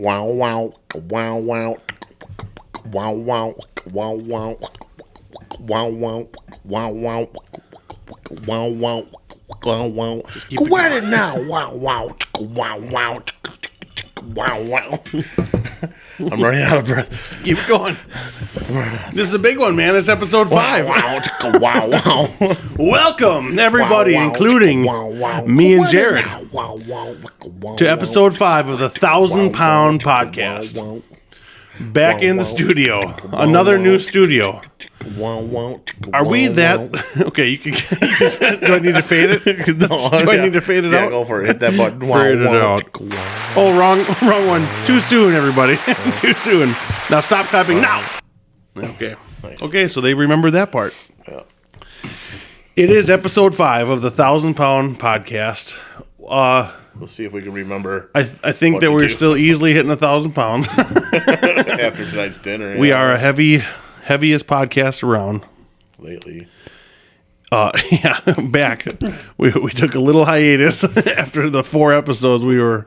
Wow, wow, wow, wow, wow, wow, wow, wow, wow, wow, wow, wow, wow, wow, wow, wow. Get it now. Wow, wow, wow, wow, wow, wow. I'm running out of breath. Keep it going. This is a big one, man. It's episode 5. Wow, wow, wow. Welcome, everybody, Wow, wow, including wow, wow. me and Get it Jared, now. Wow, wow, wow, to episode 5 of the 1,000 Pound wow, Podcast. wow, wow. Back Wow, in the wow. studio. Wow, Another wow. new studio. Wow, wow. Are we Wow, that... wow. Okay, you can... Do I need to fade it? No, Do I need to fade it out? Yeah, go for it. Hit that button. Fade it out. Oh, wrong one. Too soon, everybody. Too soon. Now stop clapping now. Okay. Nice. Okay, so they remember that part. Yeah. It is episode 5 of the 1,000 Pound Podcast. We'll see if we can remember I think What that to we're do. still easily hitting 1,000 pounds. after tonight's dinner. We are a heaviest podcast around. Lately. Yeah, back. We took a little hiatus after the 4 episodes. We were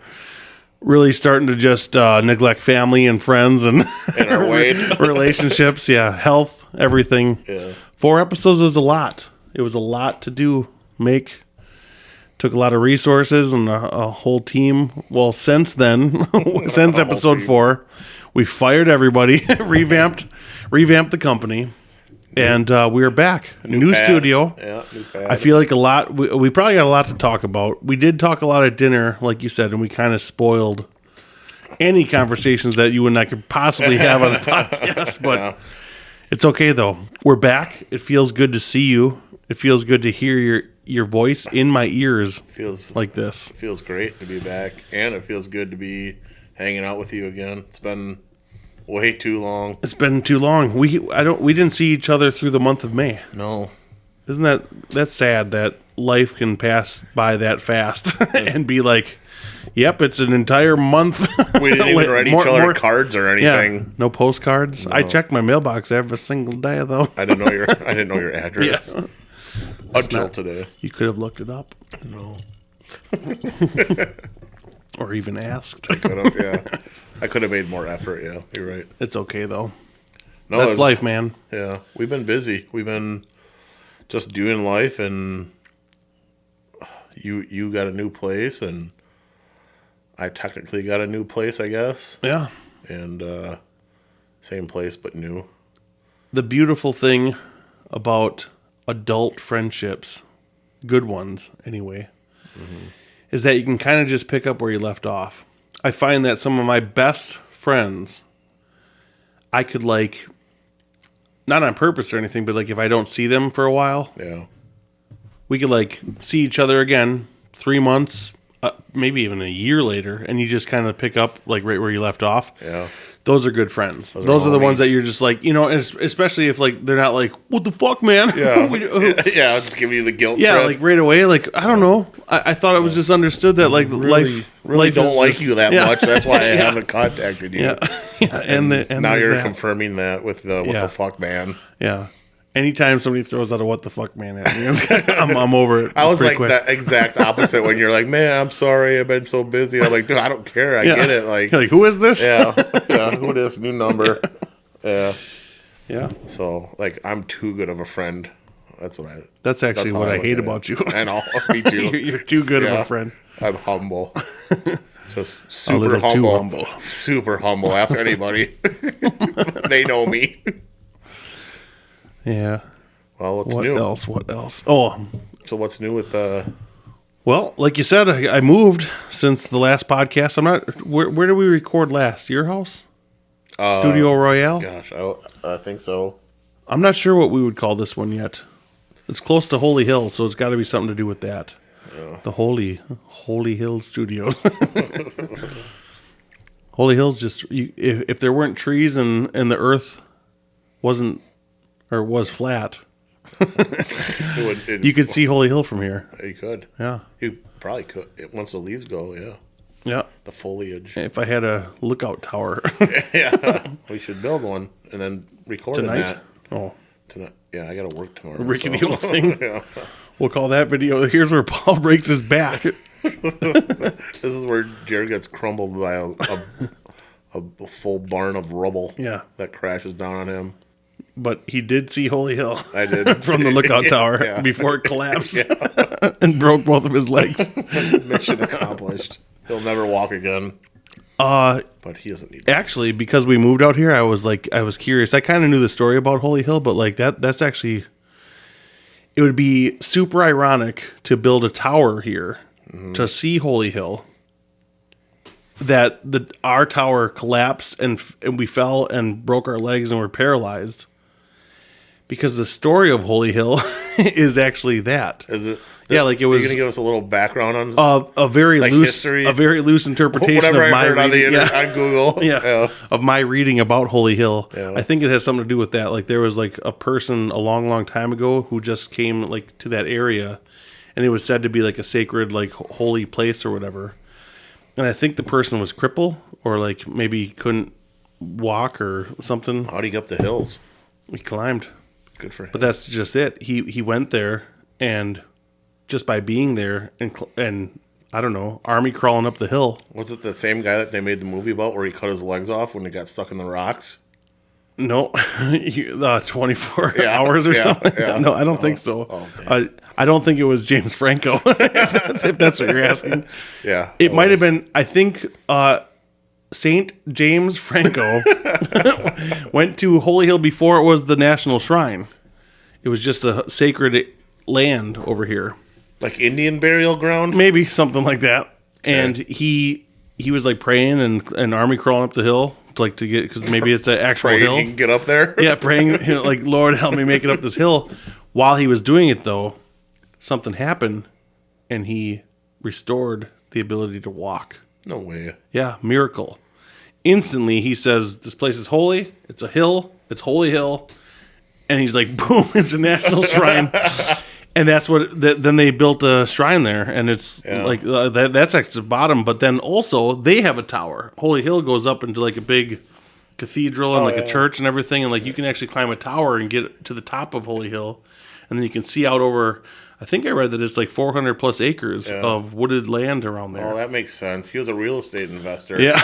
really starting to just neglect family and friends and our weight. relationships. Yeah, health, everything. Yeah. 4 episodes was a lot. It was a lot to do, make. Took a lot of resources and a whole team. Well, since then, since episode 4, we fired everybody, revamped the company, and we are back. New pad. studio. Yeah, new pad. I feel like a lot. We probably got a lot to talk about. We did talk a lot at dinner, like you said, and we kind of spoiled any conversations that you and I could possibly have on the podcast. But Yeah. it's okay though. We're back. It feels good to see you. It feels good to hear your voice in my ears feels like this. feels great to be back, and it feels good to be hanging out with you again. It's been way too long. It's been too long. We didn't see each other through the month of May. No. Isn't that's sad that life can pass by that fast and be like, yep, it's an entire month. We didn't even write each other cards or Yeah, anything. no postcards. I check my mailbox every single day though. I didn't know your address Yeah. until today. You could have looked it up No. or even asked. I could have made more effort, yeah. You're right. It's okay though. No, That's it's- life, man. Yeah. We've been busy. We've been just doing life, and you got a new place, and I technically got a new place, I guess. Yeah. And same place but new. The beautiful thing about adult friendships, good ones anyway, is that you can kind of just pick up where you left off. I find that some of my best friends, I could like, not on purpose or anything, but like if I don't see them for a while, Yeah. we could like see each other again 3 months, maybe even a year later, and you just kind of pick up like right where you left off. Yeah. Those are good friends. Those are the ones that you're just like, especially if like they're not like, what the fuck, man? Yeah. We- Yeah, I'll just give you the guilt yeah, trip. like right away. Like I don't know. I thought it was just understood that like really life don't is like just- you that yeah. much. That's why I Yeah. haven't contacted you. Yeah, yeah. And now there's you're that. confirming that with the what Yeah. the fuck, man. Yeah. Anytime somebody throws out a what the fuck, man, at me, I'm over it. I was pretty like quick. the exact opposite when you're like, man, I'm sorry, I've been so busy. I'm like, dude, I don't care. I Yeah. get it. Like, You're like, who is this? yeah, who it is? New number. Yeah. Yeah. So like, I'm too good of a friend. That's what I. That's actually how what I look hate at it. about you. I know. Me too. You're too good of Yeah. a friend. I'm humble. Just A super little too humble. humble. Super humble. Ask anybody. They know me. Yeah. Well, what's What new? else? What else? Oh, So what's new with well, like you said, I moved since the last podcast. I'm not. Where did we record last? Your house? Studio Royale? Gosh, I think so. I'm not sure what we would call this one yet. It's close to Holy Hill, so it's got to be something to do with that. The Holy Hill Studios. Holy Hill's just if there weren't trees and the earth wasn't or was flat, you could see Holy Hill from here. You could. Yeah, You probably could. Once the leaves go, yeah. yeah. The foliage. If I had a lookout tower Yeah. We should build one and then record tonight, that. oh, Tonight. Yeah, I got to work tomorrow. rickety so. old thing. Yeah. We'll call that video. Here's where Paul breaks his back. This is where Jared gets crumbled by a full barn of rubble. Yeah. That crashes down on him. But he did see Holy Hill. I did. From the lookout tower before it collapsed and broke both of his legs. Mission accomplished. He'll never walk again. But he doesn't need to. Actually, because we moved out here, I was curious. I kind of knew the story about Holy Hill, but like that's actually, it would be super ironic to build a tower here to see Holy Hill. That our tower collapsed and we fell and broke our legs and were paralyzed. Because the story of Holy Hill is actually that. Is it? Yeah, like it was. You're gonna give us a little background on a very like loose history? A very loose interpretation Whatever of my I heard reading on Google. Of my reading about Holy Hill. Yeah. I think it has something to do with that. Like there was like a person a long time ago who just came like to that area, and it was said to be like a sacred like holy place or whatever. And I think the person was crippled or like maybe couldn't walk or something. How'd he get up the hills? He climbed. Good for him. But that's just it. He went there, and just by being there and I don't know, army crawling up the hill. Was it the same guy that they made the movie about where he cut his legs off when he got stuck in the rocks? No, 24 hours or something. Yeah. No, I don't think so. Okay. I don't think it was James Franco. if that's what you're asking. Yeah. It might have been. I think Saint James Franco went to Holy Hill before it was the national shrine. It was just a sacred land over here. Like Indian burial ground? Maybe something like that. And he was like praying and army crawling up the hill to get, because maybe it's an actual hill. He can get up there? Yeah, praying like, Lord, help me make it up this hill. While he was doing it, though, something happened, and he restored the ability to walk. No way. Yeah, miracle. Instantly, he says, this place is holy. It's a hill. It's Holy Hill. And he's like, boom, it's a national shrine. And that's what, then they built a shrine there. And it's like, that's actually the bottom. But then also, they have a tower. Holy Hill goes up into like a big cathedral and a church and everything. And like, you can actually climb a tower and get to the top of Holy Hill. And then you can see out over, I think I read that it's like 400 plus acres of wooded land around there. Oh, that makes sense. He was a real estate investor. Yeah.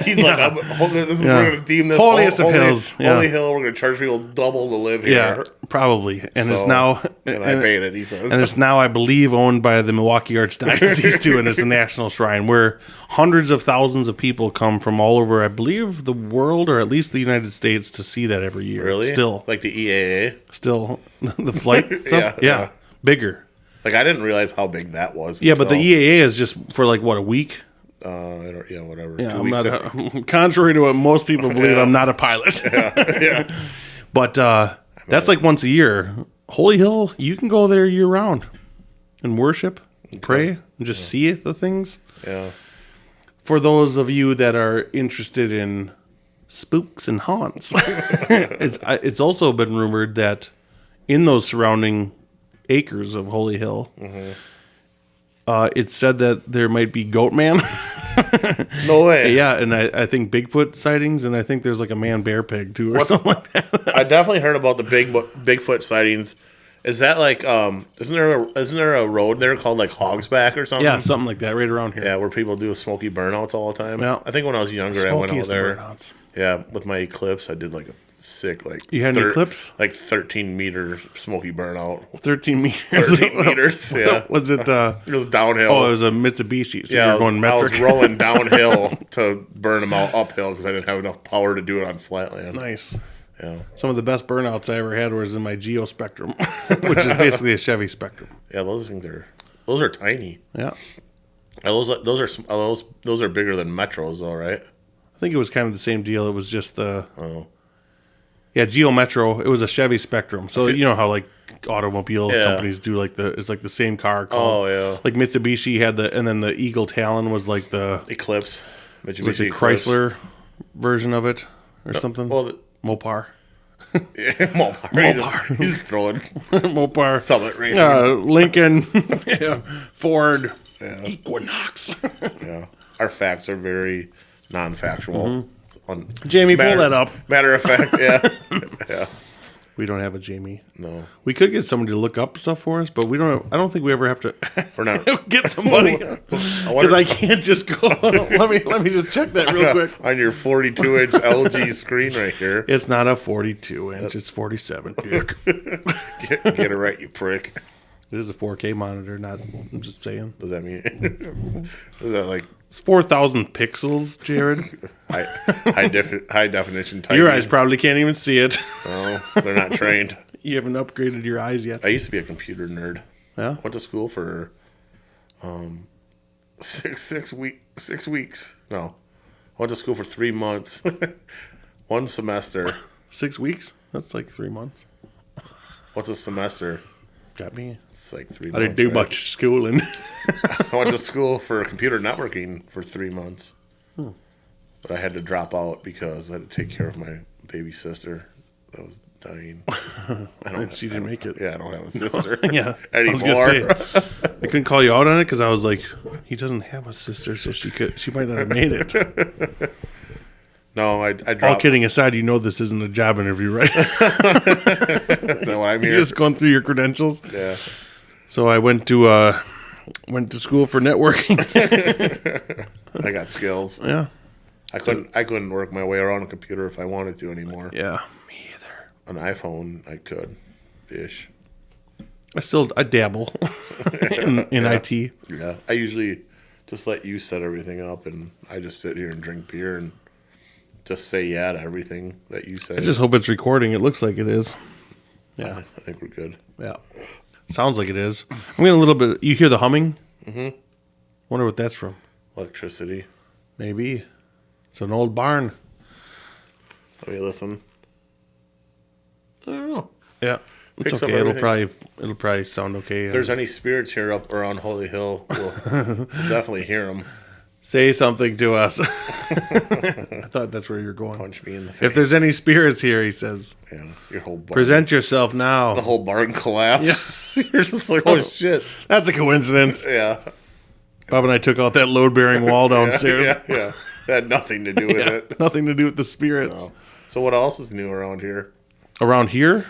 He's like, we're going to deem this holiest of hills. Holy Hill. We're going to charge people double to live here. Yeah, probably. And it's now... And I paid it, he says. And it's now, I believe, owned by the Milwaukee Archdiocese, too, and it's a national shrine where hundreds of thousands of people come from all over, I believe, the world, or at least the United States, to see that every year. Really? Still. Like the EAA? Still. The flight stuff? Yeah. Bigger. Like, I didn't realize how big that was. Yeah, but the EAA is just for, like, what, a week? Whatever. Yeah, I'm not contrary to what most people believe, I'm not a pilot. Yeah. But that's like once a year. Holy Hill, you can go there year round and worship, pray, and just see the things. Yeah. For those of you that are interested in spooks and haunts, it's also been rumored that in those surrounding acres of Holy Hill, it's said that there might be goat man. No way. Yeah, and I think Bigfoot sightings, and I think there's like a man-bear pig too, or something like that. I definitely heard about the Bigfoot sightings. Is that like isn't there a road there called like Hogsback or something? Yeah, something like that, right around here. Yeah, where people do smoky burnouts all the time. Yeah. I think when I was younger, I went out there. Yeah, with my Eclipse, I did like a sick You had an Eclipse? Like 13-meter smoky burnout. 13 meters. 13 meters. Yeah. Was it? It was downhill. Oh, it was a Mitsubishi. So yeah, you're going metric. I was rolling downhill to burn them out uphill because I didn't have enough power to do it on flatland. Nice. Yeah. Some of the best burnouts I ever had was in my Geo Spectrum, which is basically a Chevy Spectrum. Yeah, those are tiny. Yeah. Those are bigger than Metros though, right? I think it was kind of the same deal. It was just yeah, Geo Metro. It was a Chevy Spectrum. So you know how like automobile companies do it's like the same car. Called, yeah. Like Mitsubishi had and then the Eagle Talon was like the Eclipse. Mitsubishi like the Chrysler version of it or something. Well, Mopar. Yeah, Mopar. He's throwing Mopar. Summit racing. Lincoln. Ford. Equinox. Yeah. Our facts are very non-factual. Jamie, pull that up. Matter of fact, yeah. Yeah. We don't have a Jamie. No. We could get somebody to look up stuff for us, but we don't. I don't think we ever have to. We're not. Get somebody because I can't just go. let me just check that real quick on your 42-inch LG screen right here. It's not a 42-inch. It's 47. Get it right, you prick. It is a 4K monitor. Not. I'm just saying. Does that mean? Is that like? It's 4,000 pixels, Jared. high definition type. Your eyes probably can't even see it. Oh, they're not trained. You haven't upgraded your eyes yet. I used to be a computer nerd. Yeah. Went to school for 6 weeks. No. Went to school for 3 months. 1 semester. 6 weeks? That's like 3 months. What's a semester? Got me. It's like 3 months. I didn't do much schooling. I went to school for computer networking for 3 months. But I had to drop out because I had to take care of my baby sister that was dying. She didn't make it. Yeah, I don't have a sister Yeah. anymore. I couldn't call you out on it because I was like, he doesn't have a sister, so she might not have made it. No, I dropped. All kidding aside, you know this isn't a job interview, right? Is that why I'm here? You're just going through your credentials. Yeah. So I went to school for networking. I got skills. Yeah. I couldn't work my way around a computer if I wanted to anymore. Yeah. Me either. An iPhone, I could. Ish. I dabble in IT. Yeah. I usually just let you set everything up, and I just sit here and drink beer and just say yeah to everything that you say. I just hope it's recording. It looks like it is. Yeah. I think we're good. Yeah. Sounds like it is. I'm getting a little bit. You hear the humming? Mm-hmm. Wonder what that's from. Electricity. Maybe. It's an old barn. Let me listen. I don't know. Yeah. It's Picks up okay. everything. It'll probably sound okay. If there's any spirits here up around Holy Hill, we'll definitely hear them. Say something to us. I thought that's where you're going. Punch me in the face. If there's any spirits here, he says, yeah, your whole barn. present yourself now. The whole barn collapsed. You're just like, oh shit. That's a coincidence. Yeah. Bob and I took out that load-bearing wall downstairs. Yeah. That had nothing to do with it. Nothing to do with the spirits. No. So what else is new around here? Around here?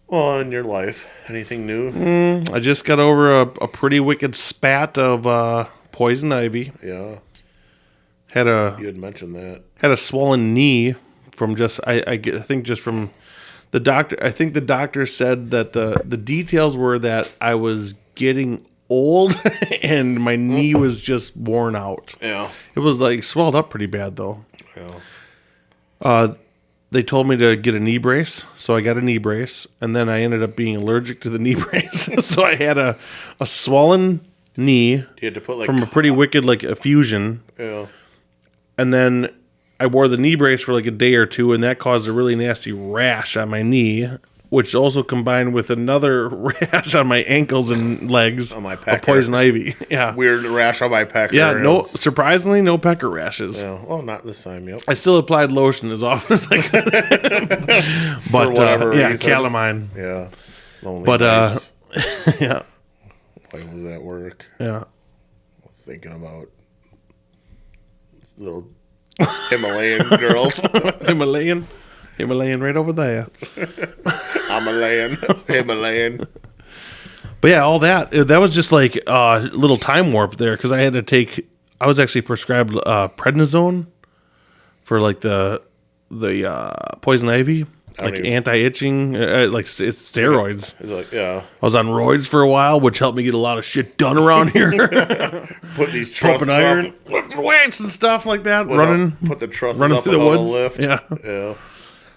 Well, in your life, anything new? I just got over a pretty wicked spat of poison ivy. Yeah. You had mentioned that. Had a swollen knee from just I think just from the doctor. I think the doctor said that the details were that I was getting old and my knee was just worn out. Yeah. It was like swelled up pretty bad though. Yeah. They told me to get a knee brace, so I got a knee brace, and then I ended up being allergic to the knee brace. So I had a swollen knee You had to put from a pretty wicked like effusion. Yeah. And then I wore the knee brace for like a day or two, and that caused a really nasty rash on my knee, which also combined with another rash on my ankles and legs. On my pecker. Of poison ivy. Yeah. Weird rash on my pecker. Yeah, surprisingly, no pecker rashes. Yeah. Well, not this time, yep. I still applied lotion as often as I could. But, whatever yeah, reason. calamine. Yeah. Lonely But, nights. Yeah. Why was that work? Yeah. I was thinking about little Himalayan girls. Himalayan right over there. Himalayan. But yeah, all that was just like a little time warp there because I had to take. I was actually prescribed prednisone for like the poison ivy, like anti-itching, like it's steroids. It's like, yeah. I was on roids for a while, which helped me get a lot of shit done around here. Put these trusses Pumping iron, up. lifting weights and stuff like that. Put the trusses running up through the without woods. a lift. Yeah.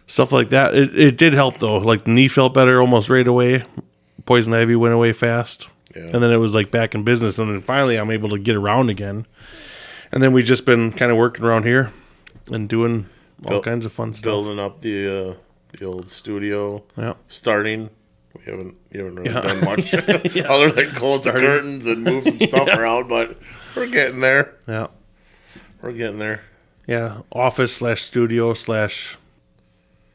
Stuff like that. It did help though. Like the knee felt better almost right away. Poison ivy went away fast. Yeah. And then it was like back in business. And then finally I'm able to get around again. And then we've just been kind of working around here and doing all kinds of fun stuff. Building up the old studio. Yeah. Starting. You haven't really done much other than close the curtains and move some stuff around, but we're getting there. Yeah. We're getting there. Yeah. Office/studio/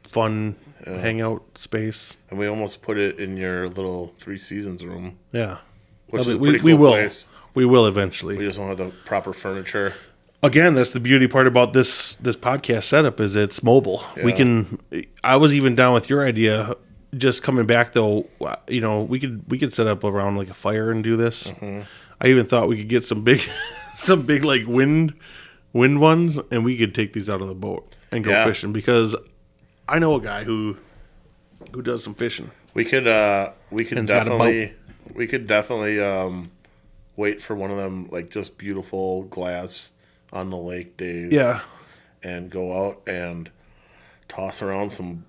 fun hangout space. And we almost put it in your little Three Seasons room. Yeah. Which is a pretty cool place. We will eventually. We just don't have the proper furniture. Again, that's the beauty part about this podcast setup is it's mobile. Yeah. We can. I was even down with your idea just coming back though, we could set up around like a fire and do this. Mm-hmm. I even thought we could get some big like wind ones, and we could take these out on the boat and go fishing, because I know a guy who does some fishing. We could definitely wait for one of them like just beautiful glass on the lake days. Yeah. And go out and toss around some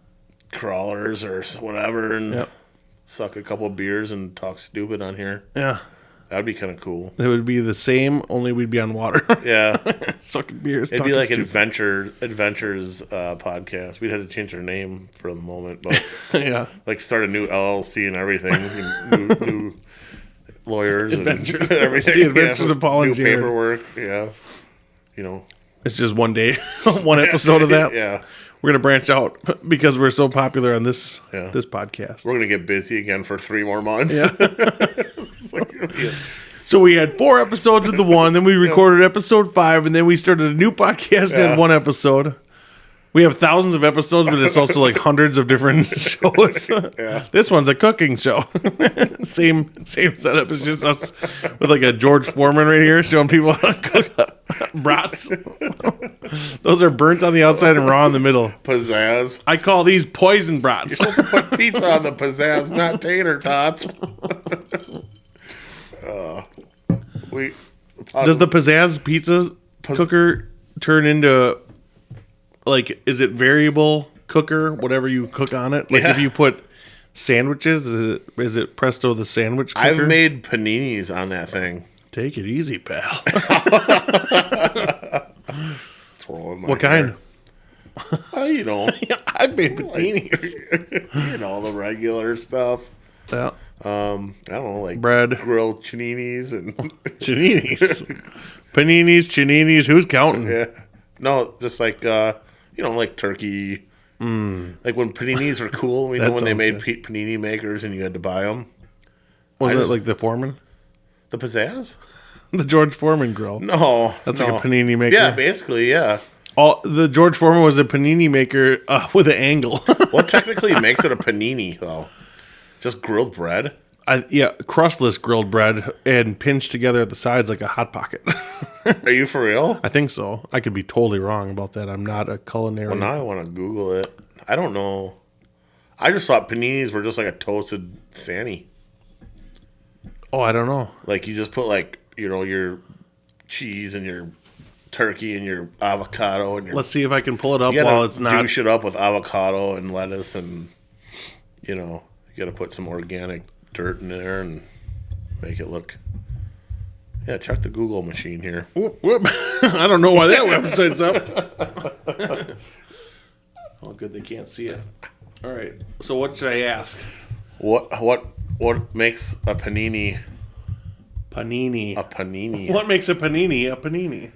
crawlers or whatever and suck a couple of beers and talk stupid on here. Yeah. That'd be kind of cool. It would be the same, only we'd be on water. Yeah. Sucking beers. It'd be like stupid. Adventures podcast. We'd have to change our name for the moment, but yeah. like start a new LLC and everything. new lawyers Adventures. and everything. The Adventures of Paul and new Jared. paperwork. Yeah. You know. It's just one day, one episode of that. Yeah. We're going to branch out because we're so popular on this podcast. We're going to get busy again for 3 more months. Yeah. So we had 4 episodes of the one, then we recorded episode 5, and then we started a new podcast and had 1 episode. We have thousands of episodes, but it's also like hundreds of different shows. This one's a cooking show. Same setup. It's just us with like a George Foreman right here showing people how to cook brats. Those are burnt on the outside and raw in the middle. Pizzazz. I call these poison brats. You're supposed to put pizza on the pizzazz, not tater tots. Does the pizzazz pizza cooker turn into, like, is it variable cooker, whatever you cook on it? Like, if you put sandwiches, is it Presto the sandwich cooker? I've made paninis on that thing. Take it easy, pal. What kind? You know. I've made paninis. You know, the regular stuff. Yeah. I don't know, like bread, grilled paninis and paninis, paninis. Who's counting? Yeah, no, just like like turkey. Like when paninis were cool. You know when they made panini makers and you had to buy them. Was it like the Foreman? The pizzazz? The George Foreman grill? No, that's like a panini maker. Yeah, basically, yeah. The George Foreman was a panini maker with an angle. What technically makes it a panini though? Just grilled bread? Crustless grilled bread and pinched together at the sides like a Hot Pocket. Are you for real? I think so. I could be totally wrong about that. I'm not a culinary. Well, now I want to Google it. I don't know. I just thought paninis were just like a toasted Sanny. Oh, I don't know. Like you just put like, your cheese and your turkey and your avocado and your... Let's see if I can pull it up while it's not... douche it up with avocado and lettuce and, you got to put some organic dirt in there and make it look... Yeah, check the Google machine here. Whoop, whoop. I don't know why that website's up. Oh, good, they can't see it. All right, so what should I ask? What makes a panini... Panini. A panini. What makes a panini a panini?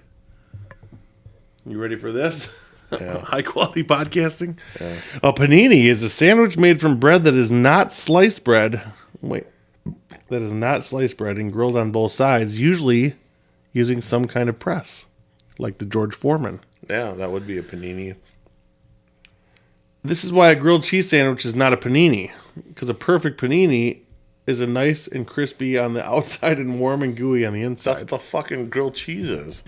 You ready for this? Yeah. High quality podcasting. Yeah. A panini is a sandwich made from bread that is not sliced bread. That is not sliced bread and grilled on both sides, usually using some kind of press, like the George Foreman. Yeah, that would be a panini. This is why a grilled cheese sandwich is not a panini, because a perfect panini is a nice and crispy on the outside and warm and gooey on the inside. That's what the fucking grilled cheese is.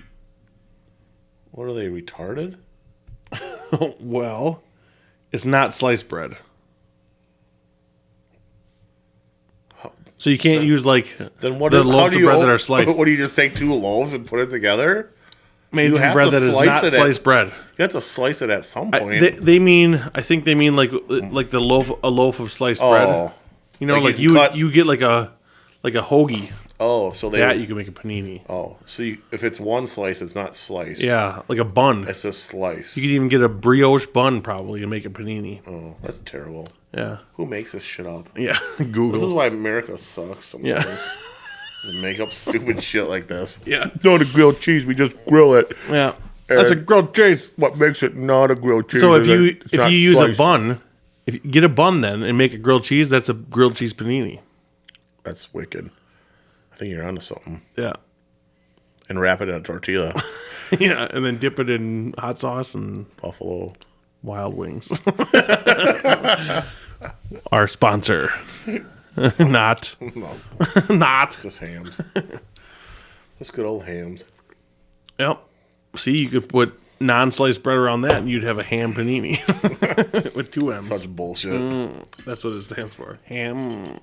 What are they, retarded? Well, it's not sliced bread. So you can't use like then what the loaves of bread that are sliced. What do you just take 2 loaves and put it together? Made from bread that is not sliced bread. You have to slice it at some point. I think they mean like a loaf of sliced bread. Like you get like a hoagie. Oh, so you can make a panini. Oh, so if it's one slice, it's not sliced. Yeah, like a bun. It's a slice. You could even get a brioche bun probably and make a panini. Oh, that's terrible. Yeah. Who makes this shit up? Yeah, Google. This is why America sucks sometimes. Yeah. Make up stupid shit like this. Yeah. Not a grilled cheese, we just grill it. Yeah. That's a grilled cheese. What makes it not a grilled cheese? So if you use a bun, if you get a bun then and make a grilled cheese, that's a grilled cheese panini. That's wicked. I think you're onto something. Yeah. And wrap it in a tortilla. Yeah, and then dip it in hot sauce and Buffalo Wild Wings. our sponsor. Not. No, Not. just hams. Just good old hams. Yep. See, you could put non-sliced bread around that, and you'd have a ham panini with 2 M's. Such bullshit. That's what it stands for. Ham.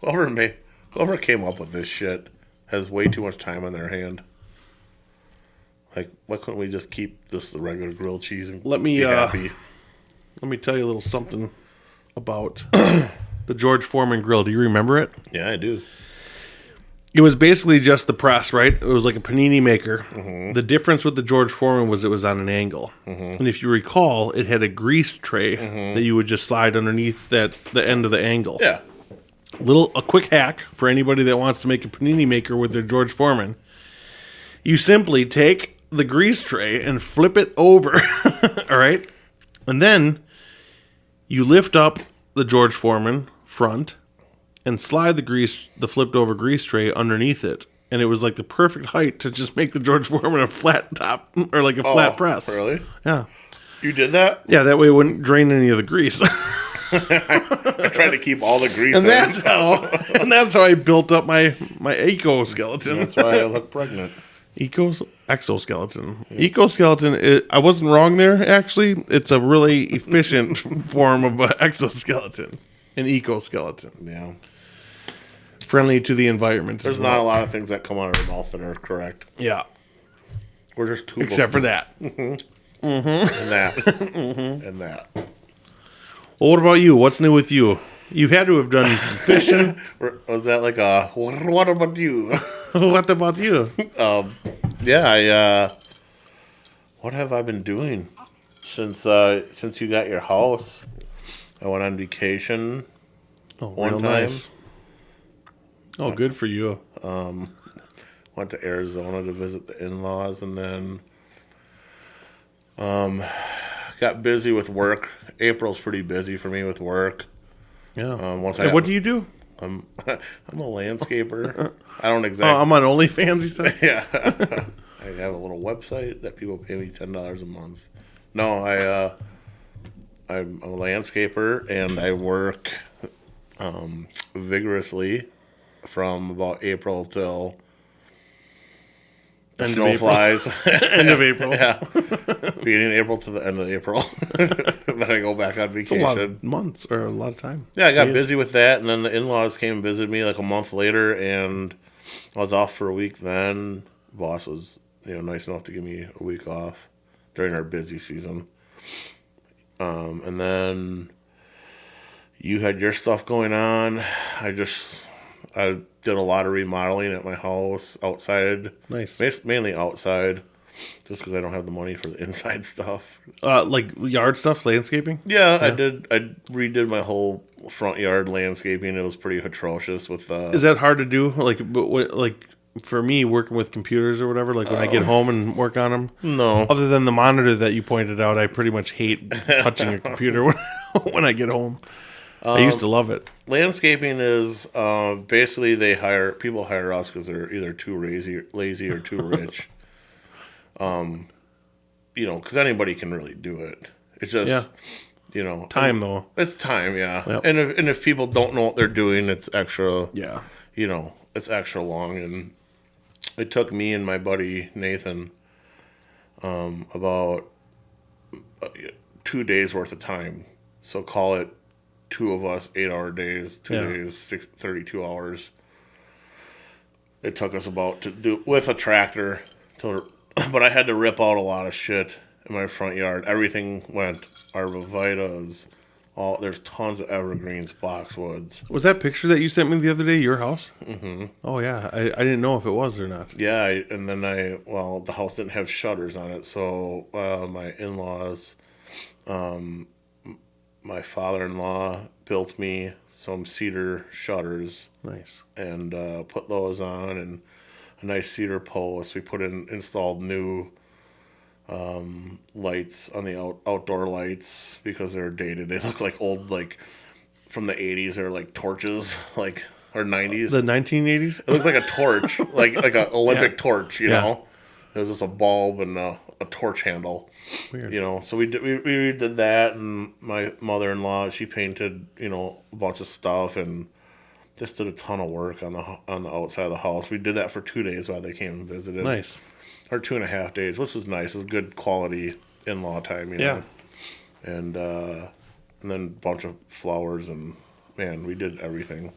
Whoever came up with this shit has way too much time on their hand. Like, why couldn't we just keep this the regular grilled cheese and be happy? Let me tell you a little something about the George Foreman grill. Do you remember it? Yeah, I do. It was basically just the press, right? It was like a panini maker. Mm-hmm. The difference with the George Foreman was it was on an angle. Mm-hmm. And if you recall, it had a grease tray that you would just slide underneath the end of the angle. Yeah. A quick hack for anybody that wants to make a panini maker with their George Foreman. You simply take the grease tray and flip it over, all right? And then you lift up the George Foreman front and slide the flipped over grease tray underneath it. And it was like the perfect height to just make the George Foreman a flat top or like a flat press. Really? Yeah. You did that? Yeah, that way it wouldn't drain any of the grease. I tried to keep all the grease and in. That's how I built up my exoskeleton. That's why I look pregnant. Exoskeleton. Yeah. Ecoskeleton, I wasn't wrong there, actually. It's a really efficient form of an exoskeleton. An ecoskeleton. Yeah. Friendly to the environment. There's not a lot of things that come out of our mouth that are correct. Yeah. We're just too. Except for that. Mm-hmm. And that. Mm-hmm. And that. Well, what about you? What's new with you? You had to have done some fishing. Was that like a, what about you? What about you? Yeah, what have I been doing since you got your house? I went on vacation. Oh, real nice. Oh, good for you. Went to Arizona to visit the in-laws, and then got busy with work. April's pretty busy for me with work. Yeah. What do you do? I'm a landscaper. I don't exactly. Oh, I'm on OnlyFans, you said? Yeah. I have a little website that people pay me $10 a month. No, I'm a landscaper, and I work vigorously from about April till the snow flies. End of April. Yeah. Beginning of April to the end of April. Then I go back on vacation. It's a lot of months or a lot of time. Yeah, I got busy with that, and then the in-laws came and visited me like a month later, and I was off for a week then. Boss was, nice enough to give me a week off during our busy season. And then you had your stuff going on. I did a lot of remodeling at my house outside. Nice. Mainly outside, just because I don't have the money for the inside stuff. Like yard stuff, landscaping? Yeah, I did. I redid my whole front yard landscaping. It was pretty atrocious. Is that hard to do? Like for me, working with computers or whatever, like when I get home and work on them? No. Other than the monitor that you pointed out, I pretty much hate touching a computer when I get home. I used to love it. Landscaping is basically people hire us because they're either too lazy or too rich. Because anybody can really do it. It's just, time though. It's time, yeah. Yep. And if people don't know what they're doing, it's extra. Yeah. It's extra long, and it took me and my buddy Nathan about 2 days worth of time. So call it 2 of us 8-hour days, 2 days, 32 hours. It took us about to do with a tractor, but I had to rip out a lot of shit in my front yard. Everything went arborvitaes. There's tons of evergreens, boxwoods. Was that picture that you sent me the other day your house? Mm-hmm. Oh yeah, I didn't know if it was or not. Yeah, and then the house didn't have shutters on it, so my in-laws, my father-in-law built me some cedar shutters. Nice. And put those on, and a nice cedar post. We installed new lights on the outdoor lights because they're dated. They look like old, like from the 80s. They're like torches, or 90s. The 1980s? It looked like a torch, like an Olympic torch, you know? It was just a bulb and a a torch handle. Weird. You know, so we did that, and my mother-in-law, she painted, you know, a bunch of stuff, and just did a ton of work on the outside of the house. We did that for 2 days while they came and visited. Nice. Or 2.5 days, which was nice. It was good quality in-law time, you know. And then a bunch of flowers, and man, we did everything.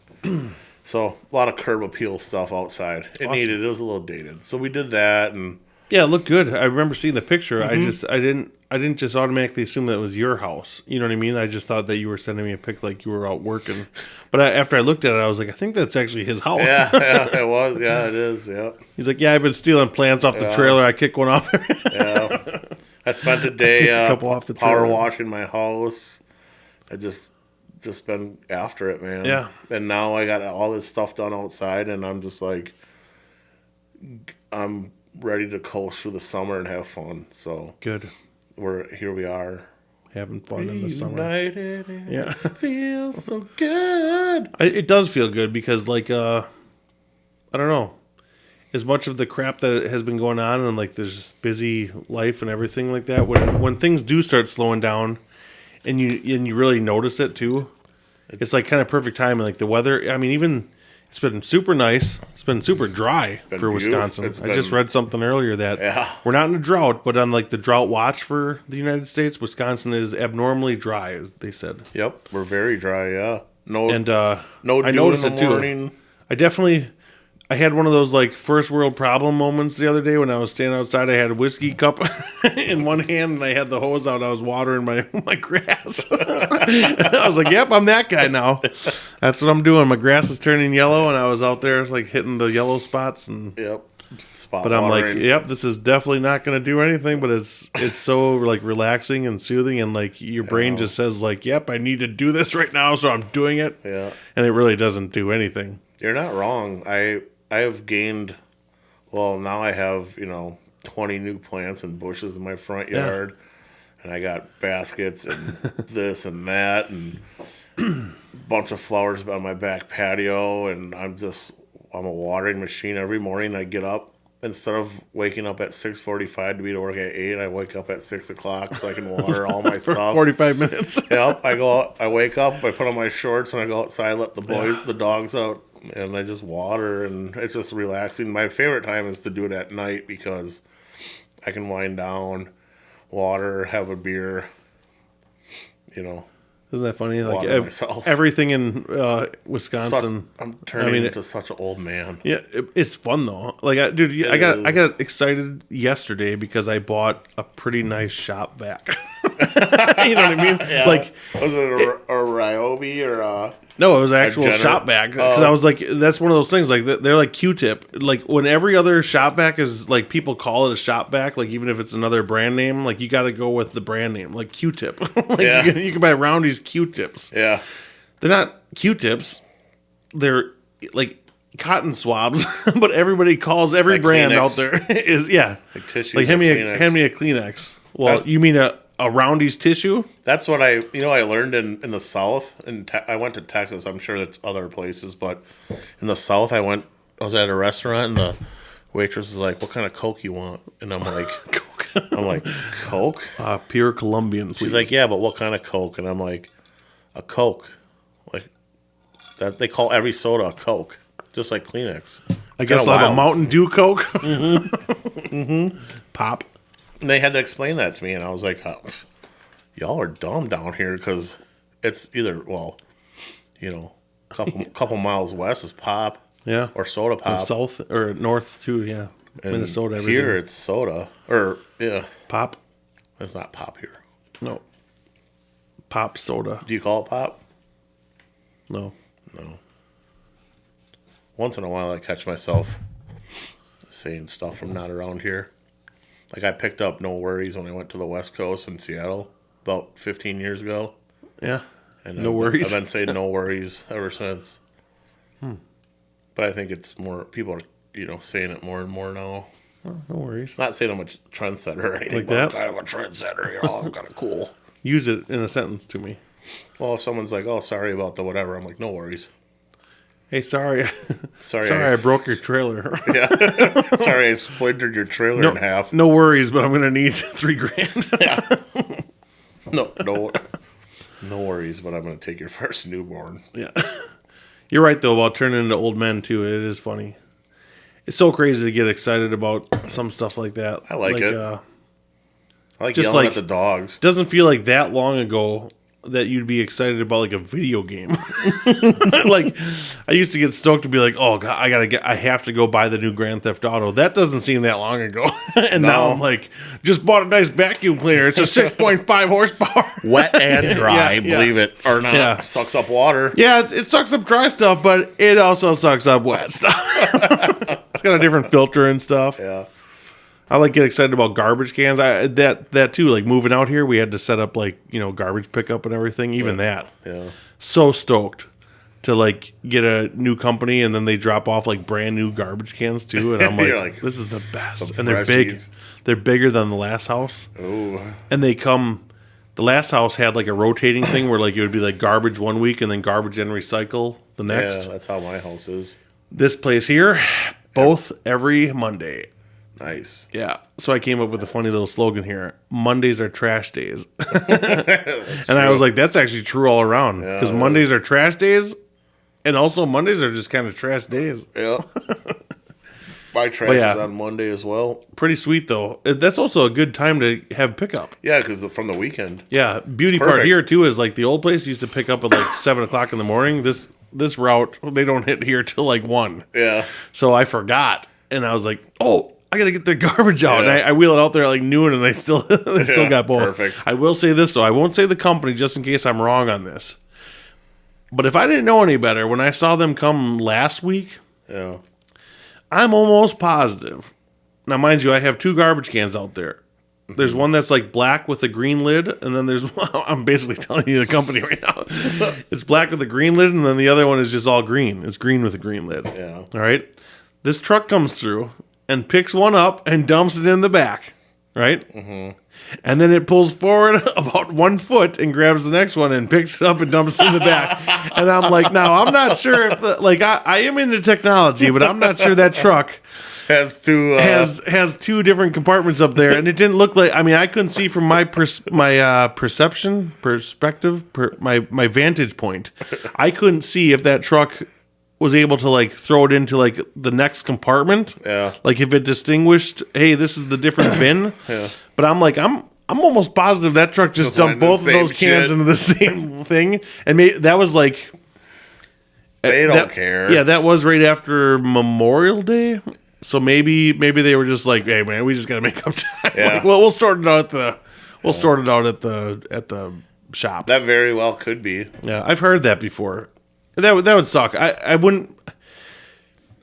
So a lot of curb appeal stuff outside. It was a little dated. So we did that, and yeah, it looked good. I remember seeing the picture. I didn't just automatically assume that it was your house. You know what I mean? I just thought that you were sending me a pic like you were out working. But after I looked at it, I was like, I think that's actually his house. Yeah, it was. Yeah, it is. Yeah. He's like, yeah, I've been stealing plants off the trailer. I kick one off. Yeah. I spent a day a couple off the power trailer. washing my house. I just been after it, man. Yeah. And now I got all this stuff done outside, and I'm just like, I'm ready to coast through the summer and have fun. So Good. here we are. Having fun in the summer. Reunited, and Yeah. it feels so good. It does feel good because, like, I don't know. As much of the crap that has been going on, and like there's just busy life and everything like that, when things do start slowing down, and you really notice it too, it's like kind of perfect timing. Like the weather, I mean, even it's been super nice. It's been super dry for Wisconsin. I just read something earlier that we're not in a drought, but on like the drought watch for the United States, Wisconsin is abnormally dry, as they said. Yep, we're very dry. Yeah, no dew I noticed in the it morning. too. I had one of those like first world problem moments the other day when I was standing outside. I had a whiskey cup in one hand and I had the hose out. I was watering my grass. I was like, yep, I'm that guy now. That's what I'm doing. My grass is turning yellow and I was out there like hitting the yellow spots. And Yep. But I'm like, yep, this is definitely not going to do anything, but it's so like relaxing and soothing, and like your brain just says like, yep, I need to do this right now, so I'm doing it. Yeah. And it really doesn't do anything. You're not wrong. I have gained, well, now I have, 20 new plants and bushes in my front yard. And I got baskets and this and that and a bunch of flowers on my back patio. And I'm a watering machine every morning. I get up. Instead of waking up at 6:45 to be to work at 8, I wake up at 6 o'clock so I can water all my For stuff. 45 minutes. Yep. I go out, I wake up, I put on my shorts, and I go outside, let the dogs out, and I just water, and it's just relaxing. My favorite time is to do it at night because I can wind down, water, have a beer, Isn't that funny? Like myself. everything in Wisconsin. I'm turning into such an old man. Yeah, it's fun though. Like, I got excited yesterday because I bought a pretty nice shop vac. You know what I mean? Yeah. Like, was it a Ryobi or a? No, it was an actual shop vac. Because I was like, that's one of those things. Like, they're like Q-tip. Like, when every other shop vac is like, people call it a shop vac. Like, even if it's another brand name, like you got to go with the brand name. Like Q-tip. You can buy Roundy's Q-tips. Yeah, they're not Q-tips. They're like cotton swabs. But everybody calls every like brand Kleenex out there is like tissues. Like hand me a Kleenex. Well, you mean a Roundy's tissue? That's what I learned in the South. I went to Texas. I'm sure that's other places, but in the South, I was at a restaurant and the waitress was like, "What kind of Coke you want?" And I'm like, "Coke." Coke? Pure Colombian, please. She's like, "Yeah, but what kind of Coke?" And I'm like, "A Coke." Like that, they call every soda a Coke, just like Kleenex. I guess I'll have a Mountain Dew Coke. Pop. And they had to explain that to me, and I was like, y'all are dumb down here because it's either, couple miles west is Pop, or Soda Pop. Or south or north too, and Minnesota. Everything. Here it's soda, Pop. It's not Pop here. No. Pop soda. Do you call it Pop? No. Once in a while, I catch myself saying stuff from not around here. Like I picked up No Worries when I went to the West Coast in Seattle about 15 years ago. Yeah. And No worries. I've been saying No Worries ever since. But I think it's more, people are, saying it more and more now. Oh, no worries. Not saying I'm a trendsetter or anything, like but that? I'm kind of a trendsetter. I'm kind of cool. Use it in a sentence to me. Well, if someone's like, "Oh, sorry about the whatever," I'm like, "No worries." Hey, sorry. Sorry, I broke your trailer. Yeah. Sorry, I splintered your trailer in half. No worries, but I'm going to need $3,000. Yeah. No worries, but I'm going to take your first newborn. Yeah. You're right, though, about turning into old men, too. It is funny. It's so crazy to get excited about some stuff like that. I like it. I like just yelling at the dogs. Doesn't feel like that long ago that you'd be excited about like a video game. Like I used to get stoked to be like, oh God, I have to go buy the new Grand Theft Auto. That doesn't seem that long ago. And now I'm like, just bought a nice vacuum cleaner. It's a 6.5 horsepower. Wet and dry, Yeah. believe it or not. Yeah. Sucks up water. Yeah, it sucks up dry stuff, but it also sucks up wet stuff. It's got a different filter and stuff. Yeah. I like get excited about garbage cans. That too. Like moving out here, we had to set up like garbage pickup and everything. Even that. Yeah. So stoked to like get a new company, and then they drop off like brand new garbage cans too. And I'm like, this is the best. And they're big. They're bigger than the last house. Oh. And they come. The last house had like a rotating thing where like it would be like garbage one week and then garbage and recycle the next. Yeah, that's how my house is. This place here, both every Monday. Nice. Yeah. So I came up with a funny little slogan here. Mondays are trash days. And I was like, that's actually true all around. Because Mondays are trash days. And also Mondays are just kind of trash days. Yeah. My trash is on Monday as well. Pretty sweet, though. That's also a good time to have pickup. Yeah, because from the weekend. Yeah. Beauty part here, too, is like the old place used to pick up at like 7 o'clock in the morning. This route, they don't hit here till like 1. Yeah. So I forgot. And I was like, oh, I got to get the garbage out. Yeah. And I wheel it out there at like noon, and they still got both. Perfect. I will say this, though. I won't say the company just in case I'm wrong on this. But if I didn't know any better, when I saw them come last week, Yeah. I'm almost positive. Now, mind you, I have 2 garbage cans out there. There's one that's like black with a green lid, and then there's I'm basically telling you the company right now. It's black with a green lid, and then the other one is just all green. It's green with a green lid. Yeah. All right? This truck comes through and picks one up and dumps it in the back, right? Mm-hmm. And then it pulls forward about 1 foot and grabs the next one and picks it up and dumps it in the back. And I'm like, now, I'm not sure if, I am into technology, but I'm not sure that truck has 2 has 2 different compartments up there. And it didn't look like, I couldn't see from my my vantage point. I couldn't see if that truck was able to like throw it into like the next compartment. Yeah. Like if it distinguished, hey, this is the different bin. Yeah. But I'm like, I'm almost positive that truck just dumped both of those cans into the same thing. And that was like, they don't care. Yeah, that was right after Memorial Day. So maybe they were just like, hey man, we just gotta make up time. Yeah. Like, well, we'll sort it out at the shop. That very well could be. Yeah, I've heard that before. That would suck. I wouldn't.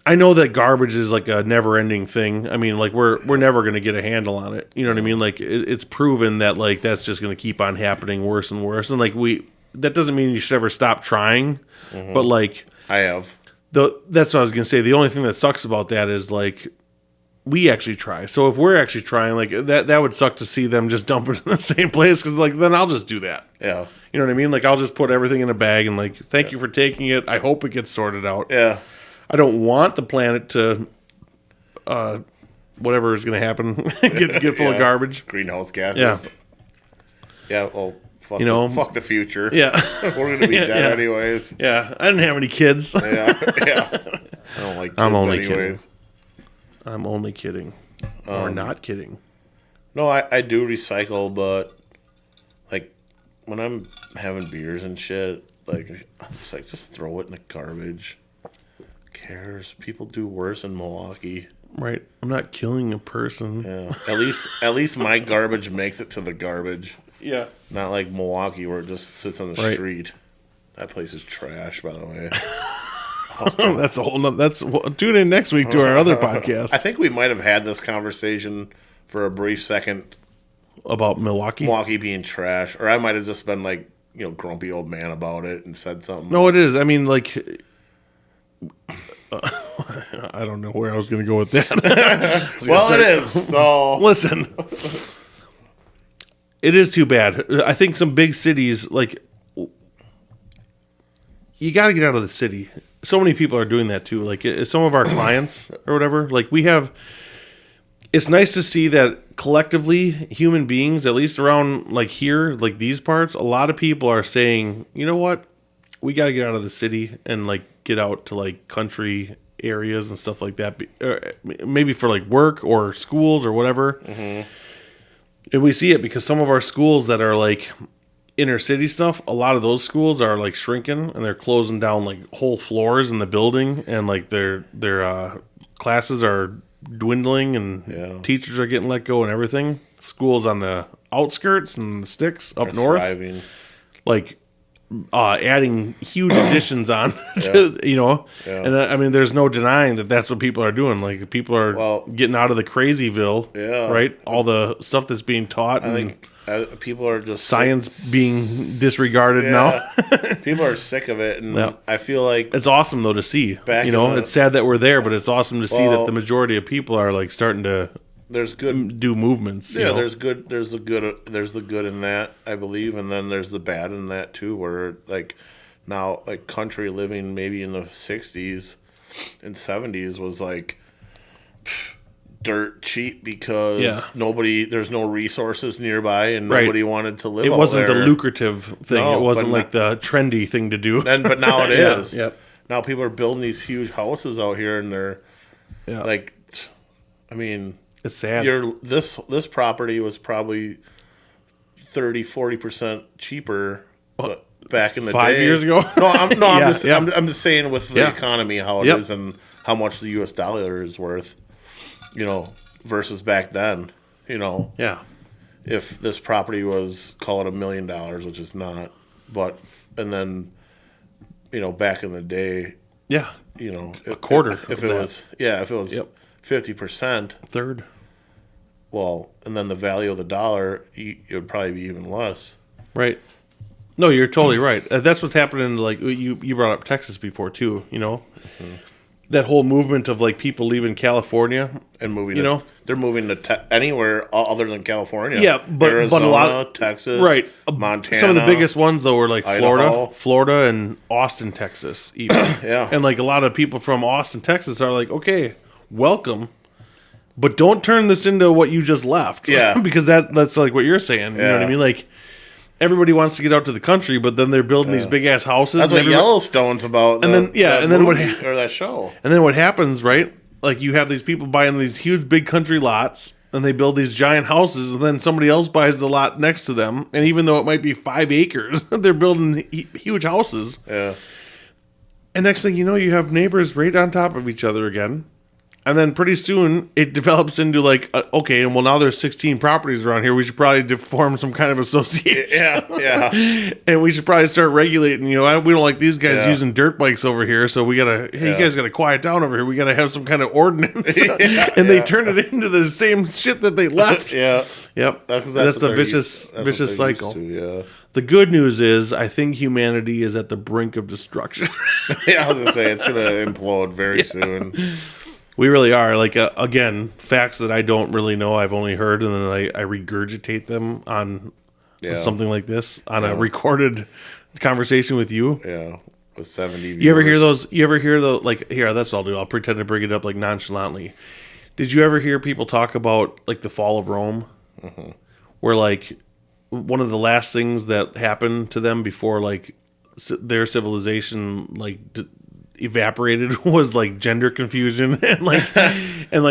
I know that garbage is like a never-ending thing. I mean, like we're never going to get a handle on it. You know what I mean? Like it's proven that like that's just going to keep on happening worse and worse. And like that doesn't mean you should ever stop trying. Mm-hmm. But like I have. That's what I was going to say. The only thing that sucks about that is like we actually try. So if we're actually trying, like that would suck to see them just dump it in the same place. Because like then I'll just do that. Yeah. You know what I mean? Like, I'll just put everything in a bag and, like, thank you for taking it. I hope it gets sorted out. Yeah. I don't want the planet to, whatever is going to happen, get full of garbage. Greenhouse gases. Yeah. Yeah, well, fuck, fuck the future. Yeah. We're going to be dead anyways. Yeah. I didn't have any kids. Yeah. I don't like kids I'm only anyways. Kidding. I'm only kidding. Or not kidding. No, I do recycle, but, like, when I'm having beers and shit, like, I'm just like, just throw it in the garbage. Who cares? People do worse in Milwaukee. Right. I'm not killing a person. Yeah. At least my garbage makes it to the garbage. Yeah. Not like Milwaukee where it just sits on the street. That place is trash, by the way. That's a whole nother. Tune in next week to our other podcast. I think we might have had this conversation for a brief second. About Milwaukee? Milwaukee being trash. Or I might have just been like, grumpy old man about it and said something. No, it is. I mean, like, I don't know where I was going to go with that. Well, it is. So listen, it is too bad. I think some big cities, like, you got to get out of the city. so many people are doing that too. Like some of our clients or whatever, like we have, it's nice to see that collectively human beings, at least around like here, like these parts, a lot of people are saying, you know what, we got to get out of the city and like get out to like country areas and stuff like that. Maybe for like work or schools or whatever. Mm-hmm. And we see it because some of our schools that are like inner city stuff, a lot of those schools are like shrinking and they're closing down like whole floors in the building, and like their classes are dwindling and teachers are getting let go and everything. Schools on the outskirts and the sticks up north, thriving. Like adding huge additions on to, you know, and I mean there's no denying that that's what people are doing. Like people are getting out of the crazyville, right? All the stuff that's being taught, people are just science being disregarded now. People are sick of it, and I feel like it's awesome though to see. It's sad that we're there, but it's awesome to see that the majority of people are like starting to. There's good do movements. Yeah, there's good. There's the good in that, I believe, and then there's the bad in that too. Where like now, like country living, maybe in the '60s and '70s was like dirt cheap because there's no resources nearby, and nobody wanted to live. It wasn't there. The lucrative thing. No, it wasn't like the trendy thing to do. But now it is. Now people are building these huge houses out here, and they're like, I mean. It's sad. This property was probably 30-40% cheaper back in the 5 day. years ago. I'm just saying with the economy how it is and how much the U.S. dollar is worth, you know, versus back then. You know, if this property was, call it $1 million, which is not, and then, you know, back in the day, you know, a quarter. If it was 50%, third. Well, and then the value of the dollar, it would probably be even less. Right. No, you're totally right. That's what's happening. Like you brought up Texas before too. You know, that whole movement of like people leaving California and moving. You know, they're moving to anywhere other than California. Yeah, but Arizona, a lot of Texas, right? Montana. Some of the biggest ones though were like Idaho. Florida, and Austin, Texas. Even. And like a lot of people from Austin, Texas are like, okay, welcome. But don't turn this into what you just left. Yeah. Because that's like what you're saying. You know what I mean? Like, everybody wants to get out to the country, but then they're building these big-ass houses. That's what Yellowstone's about. And then that show. And then what happens, right? Like, you have these people buying these huge, big country lots, and they build these giant houses, and then somebody else buys the lot next to them. And even though it might be 5 acres, they're building huge houses. Yeah. And next thing you know, you have neighbors right on top of each other again. And then pretty soon it develops into like, okay, and well now there's 16 properties around here. We should probably form some kind of association. Yeah. And we should probably start regulating. You know, we don't like these guys using dirt bikes over here, so we gotta. Hey, you guys gotta quiet down over here. We gotta have some kind of ordinance. They turn it into the same shit that they left. Yep. That's a vicious cycle. The good news is, I think humanity is at the brink of destruction. I was gonna say it's gonna implode very soon. We really are. Like, again, facts that I don't really know, I've only heard, and then I regurgitate them on something like this, on a recorded conversation with you. Yeah, with 70 viewers. You ever hear those, like, here, that's what I'll do. I'll pretend to bring it up, like, nonchalantly. Did you ever hear people talk about, like, the fall of Rome? Mm-hmm. Where, like, one of the last things that happened to them before, like, their civilization, like, evaporated was like gender confusion and like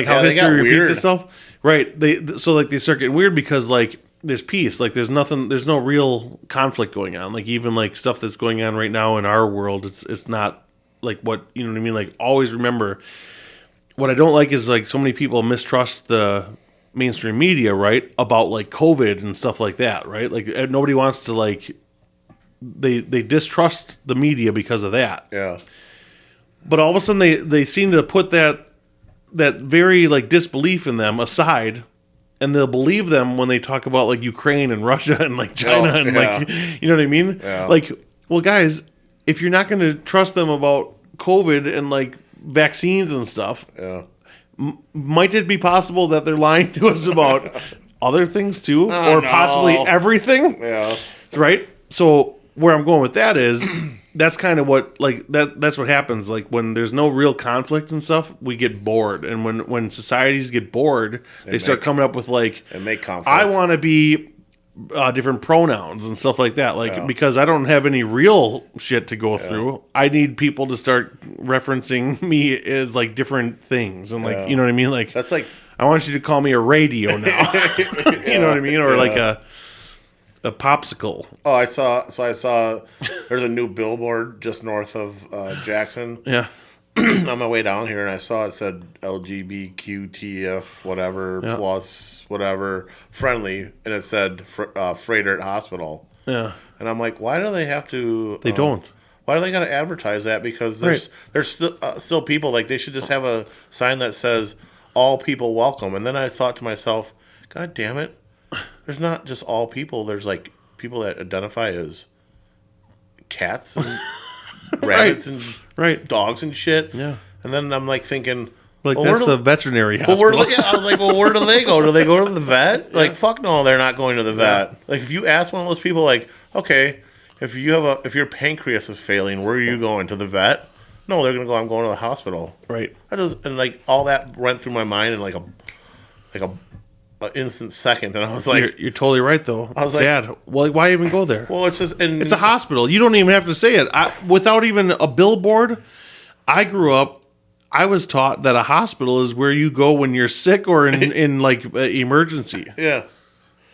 how history repeats itself. Right. They start getting weird because like there's peace, like there's no real conflict going on. Like even like stuff that's going on right now in our world, it's not like what, you know what I mean? Like always remember, what I don't like is like so many people mistrust the mainstream media, right? About like COVID and stuff like that, right? Like nobody wants to like, they distrust the media because of that. Yeah. But all of a sudden, they seem to put that very like disbelief in them aside, and they'll believe them when they talk about like Ukraine and Russia and like China and like, you know what I mean? Yeah. Like, well, guys, if you're not going to trust them about COVID and like vaccines and stuff, might it be possible that they're lying to us about other things too, possibly everything? Yeah. Right. So where I'm going with that is, that's kind of what that's what happens. Like when there's no real conflict and stuff, we get bored. And when societies get bored, they start coming up with and make conflict. I want to be different pronouns and stuff like that. Like because I don't have any real shit to go through, I need people to start referencing me as like different things and like you know what I mean. Like that's like I want you to call me a radio now. You know what I mean, or like a popsicle. Oh, I saw. There's a new billboard just north of Jackson. Yeah. On my way down here, and I saw it said LGBTQTF whatever plus whatever friendly, and it said Freighter Hospital. Yeah. And I'm like, why do they have to? They don't. Why do they got to advertise that? Because there's still people, like they should just have a sign that says all people welcome. And then I thought to myself, God damn it, there's not just all people. There's like people that identify as cats and rabbits and dogs and shit. Yeah. And then I'm like thinking, like that's the veterinary hospital. I was like, well, where do they go? Do they go to the vet? Like, fuck no, they're not going to the vet. Like, if you ask one of those people, like, okay, if your pancreas is failing, where are you going, to the vet? No, they're gonna go. I'm going to the hospital. Right. And like all that went through my mind in like a instant second, and I was like, "You're totally right, though." I was sad. Like, well, why even go there? Well, it's just it's a hospital. You don't even have to say it. Without even a billboard, I grew up. I was taught that a hospital is where you go when you're sick or in like emergency. Yeah.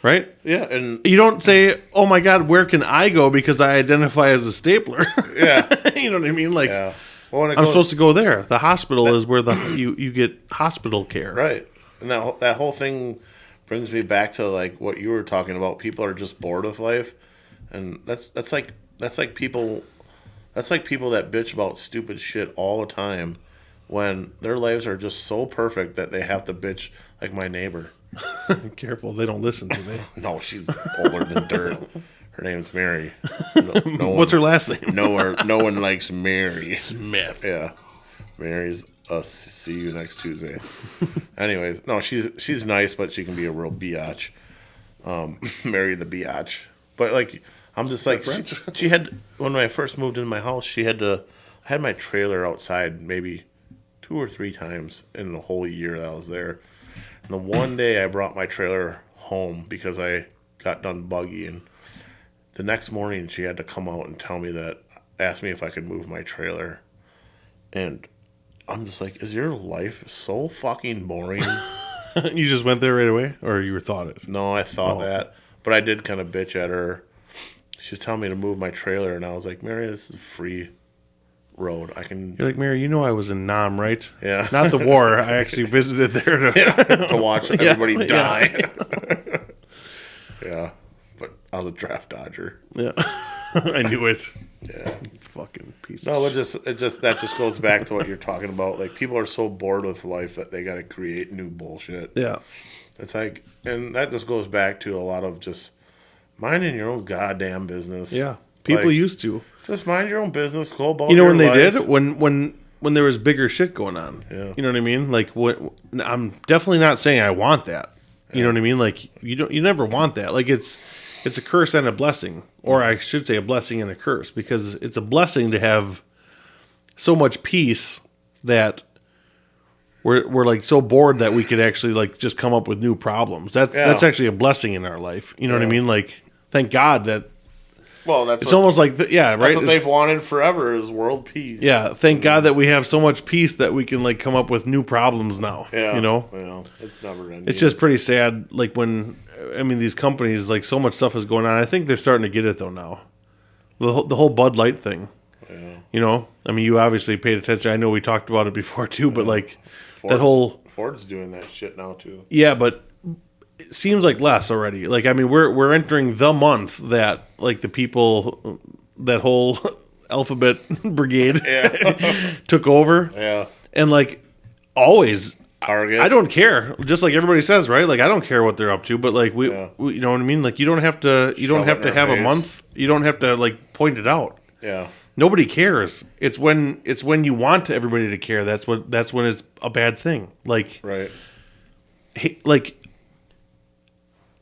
Right? Yeah, and you don't say, "Oh my God, where can I go because I identify as a stapler?" Yeah. You know what I mean? Like, well, I'm supposed to go there. The hospital is where you get hospital care. Right. And that whole thing brings me back to like what you were talking about. People are just bored with life, and that's like people that bitch about stupid shit all the time when their lives are just so perfect that they have to bitch like my neighbor. Careful, they don't listen to me. No, she's older than dirt. Her name's Mary. What's her last name? No one likes Mary Smith. Yeah, Mary's. See you next Tuesday. Anyways, no, she's nice, but she can be a real biatch. Mary the biatch. But like, I'm just like, she had, when I first moved into my house, I had my trailer outside maybe 2 or 3 times in the whole year that I was there. And the one day I brought my trailer home because I got done buggying. The next morning she had to come out and ask me if I could move my trailer. And I'm just like, is your life so fucking boring? You just went there right away? Or you thought it? No, I thought that. But I did kind of bitch at her. She was telling me to move my trailer, and I was like, Mary, this is a free road. You're like, Mary, you know I was in Nam, right? Yeah. Not the war. I actually visited there to watch everybody die. Yeah. But I was a draft dodger. Yeah. I knew it. Yeah. Fucking piece of shit. That just goes back to what you're talking about. Like, people are so bored with life that they got to create new bullshit. Yeah. It's like, and that just goes back to a lot of just minding your own goddamn business. Yeah. People used to. Just mind your own business. Go about when your they life. did? When there was bigger shit going on. Yeah. You know what I mean? Like, I'm definitely not saying I want that. You know what I mean? Like, you never want that. Like, it's a curse and a blessing. Or I should say a blessing and a curse, because it's a blessing to have so much peace that we're like so bored that we could actually like just come up with new problems. That's actually a blessing in our life. You know what I mean? Like, thank God that. Well, it's almost like right. That's what they've wanted forever, is world peace. Yeah, thank God that we have so much peace that we can like come up with new problems now. Yeah, you know. Well, it's never ending. It's just pretty sad. Like these companies, like so much stuff is going on. I think they're starting to get it though now. The whole Bud Light thing. Yeah. You know, I mean, you obviously paid attention. I know we talked about it before too, but like Ford's doing that shit now too. Yeah, but it seems like less already. Like, I mean, we're entering the month that like the people, that whole alphabet brigade took over. Yeah. And like always, Target. I don't care. Just like everybody says, right? Like, I don't care what they're up to, but like we you know what I mean? Like, you don't have to have a month. You don't have to like point it out. Yeah. Nobody cares. It's when you want everybody to care. That's when it's a bad thing. Like, right. Like,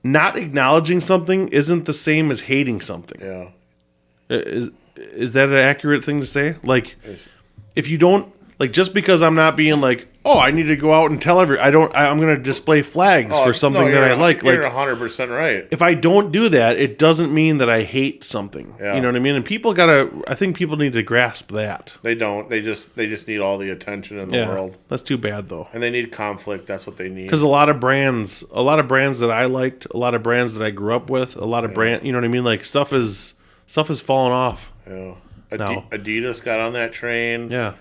not acknowledging something isn't the same as hating something. Yeah. is that an accurate thing to say? Like, if you don't, like, just because I'm not being like, oh, I need to go out and tell I'm going to display flags for something that I like. You're 100% right. If I don't do that, it doesn't mean that I hate something. Yeah. You know what I mean? And I think people need to grasp that. They don't. They just need all the attention in the world. That's too bad, though. And they need conflict. That's what they need. Because a lot of brands that I liked, a lot of brands that I grew up with, a lot of you know what I mean? Like, stuff is falling off. Yeah. Adidas got on that train. Yeah.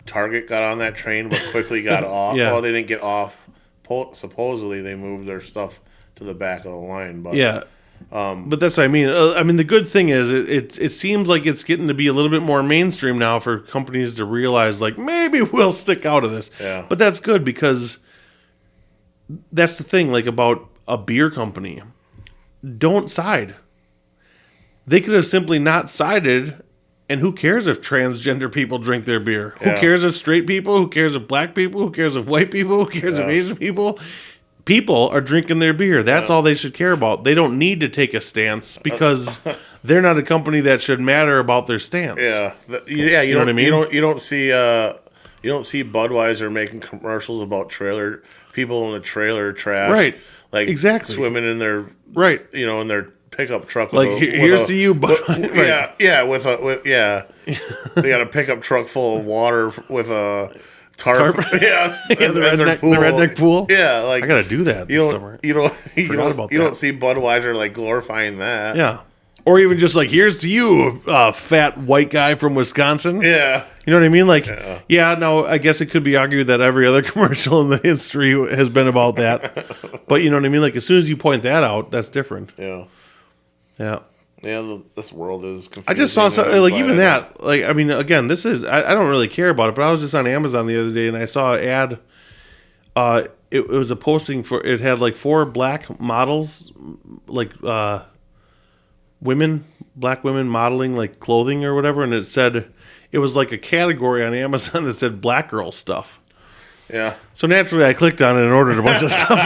Target got on that train, but quickly got off. Yeah. Well, they didn't get off. Supposedly, they moved their stuff to the back of the line. But yeah. But that's what I mean. The good thing is it seems like it's getting to be a little bit more mainstream now for companies to realize, like, maybe we'll stick out of this. Yeah. But that's good, because that's the thing, like, about a beer company. Don't side. They could have simply not sided. And who cares if transgender people drink their beer? Yeah. Who cares if straight people? Who cares if black people? Who cares if white people? Who cares if Asian people? People are drinking their beer. That's all they should care about. They don't need to take a stance, because they're not a company that should matter about their stance. Yeah, you know what I mean. You don't see Budweiser making commercials about people in the trailer trash, right? Like, exactly, swimming in their in their pickup truck. Here's to you, but they got a pickup truck full of water with a tarp. Yeah, the redneck pool. Yeah, like, I gotta do that this summer. You don't see Budweiser, like, glorifying that. Yeah, or even just like, here's to you, fat white guy from Wisconsin. Yeah, you know what I mean? Like, no, I guess it could be argued that every other commercial in the history has been about that. But you know what I mean? Like, as soon as you point that out, that's different. Yeah. Yeah. Yeah, this world is confusing. I just saw something, like, even that. Like, I mean, again, this is, I don't really care about it, but I was just on Amazon the other day and I saw an ad. It was a posting it had like 4 black models, like black women modeling like clothing or whatever. And it was like a category on Amazon that said black girl stuff. Yeah. So naturally I clicked on it and ordered a bunch of stuff.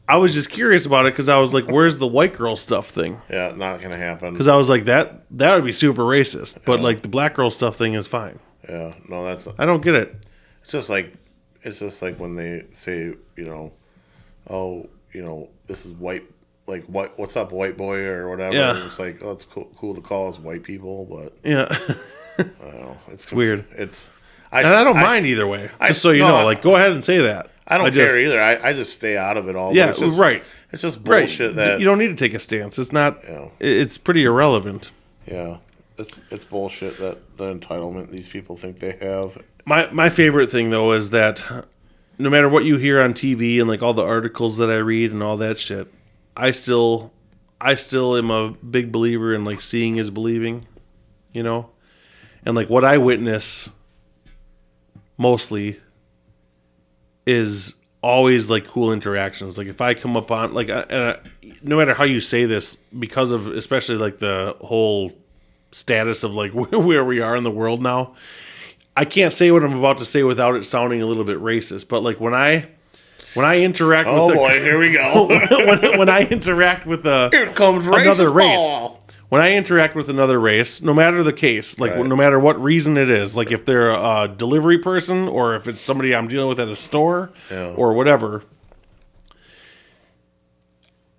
I was just curious about it, because I was like, where's the white girl stuff thing? Yeah, not going to happen. Because I was like, that would be super racist. But like, the black girl stuff thing is fine. Yeah, no, I don't get it. It's just like when they say, this is white, like, what's up, white boy, or whatever. Yeah. And it's like, oh, it's cool to call us white people, but yeah, I don't know. It's weird. I don't mind either way. Just so you know, like, go ahead and say that. I don't care either. I just stay out of it all. Yeah, right. It's just bullshit that you don't need to take a stance. It's not. It's pretty irrelevant. Yeah, it's bullshit, that the entitlement these people think they have. My favorite thing, though, is that no matter what you hear on TV and like all the articles that I read and all that shit, I still am a big believer in, like, seeing is believing, and like what I witness mostly is always like cool interactions. Like, if I come up on, like, no matter how you say this, because of especially like the whole status of like where we are in the world now, I can't say what I'm about to say without it sounding a little bit racist. But like, when I interact with here we go. when I interact with here comes another race. Ball. When I interact with another race, no matter the case, like, no matter what reason it is, like if they're a delivery person or if it's somebody I'm dealing with at a store or whatever,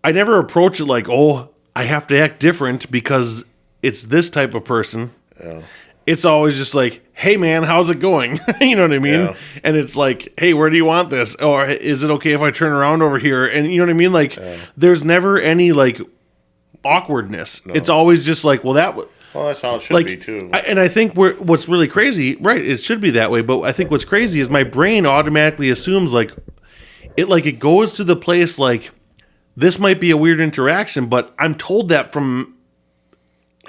I never approach it like, oh, I have to act different because it's this type of person. Yeah. It's always just like, hey, man, how's it going? You know what I mean? Yeah. And it's like, hey, where do you want this? Or is it okay if I turn around over here? And you know what I mean? Like, there's never any, like, awkwardness. No. It's always just like, well, that's how it should be too. And I think what's really crazy, right? It should be that way, but I think what's crazy is my brain automatically assumes like it goes to the place like, this might be a weird interaction, but I'm told that from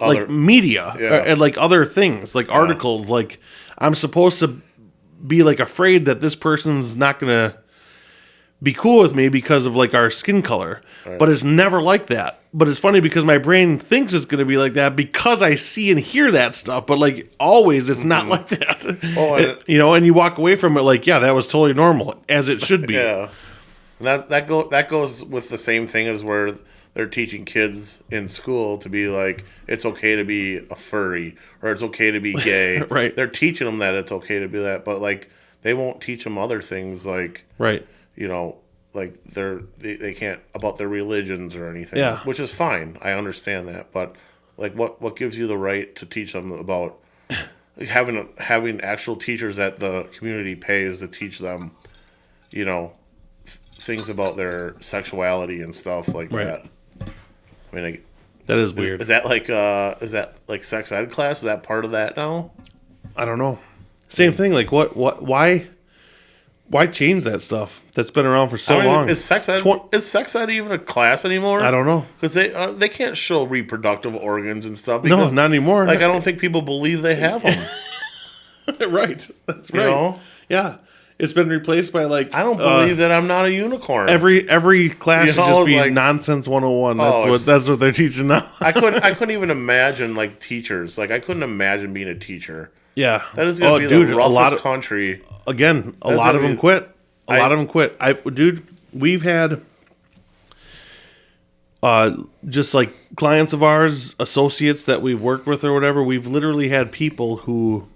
like media and like other things, like articles. Like, I'm supposed to be like afraid that this person's not gonna be cool with me because of like our skin color, but it's never like that. But it's funny because my brain thinks it's going to be like that because I see and hear that stuff. But like always, it's not like that. And you walk away from it like, yeah, that was totally normal, as it should be. Yeah. And that goes with the same thing as where they're teaching kids in school to be like, it's okay to be a furry or it's okay to be gay. Right. They're teaching them that it's okay to be that, but like they won't teach them other things like, right. You know, like they can't about their religions or anything. Yeah. Which is fine. I understand that, but like what gives you the right to teach them about having actual teachers that the community pays to teach them, you know, things about their sexuality and stuff like that. I mean, that is weird. Is that like sex ed class? Is that part of that now? I don't know. Same thing. Like why change that stuff that's been around for so long? Is sex ed even a class anymore? I don't know, because they can't show reproductive organs and stuff. No, not anymore. Like I don't think people believe they have them. Right. That's right. You know? Yeah. It's been replaced by like I don't believe that I'm not a unicorn. Every class should just be like, nonsense 101. That's what they're teaching now. I couldn't even imagine like teachers. Like I couldn't imagine being a teacher. Yeah. That is going to be the roughest country. Again, a lot of them quit. A lot of them quit. We've had just like clients of ours, associates that we've worked with or whatever, we've literally had people who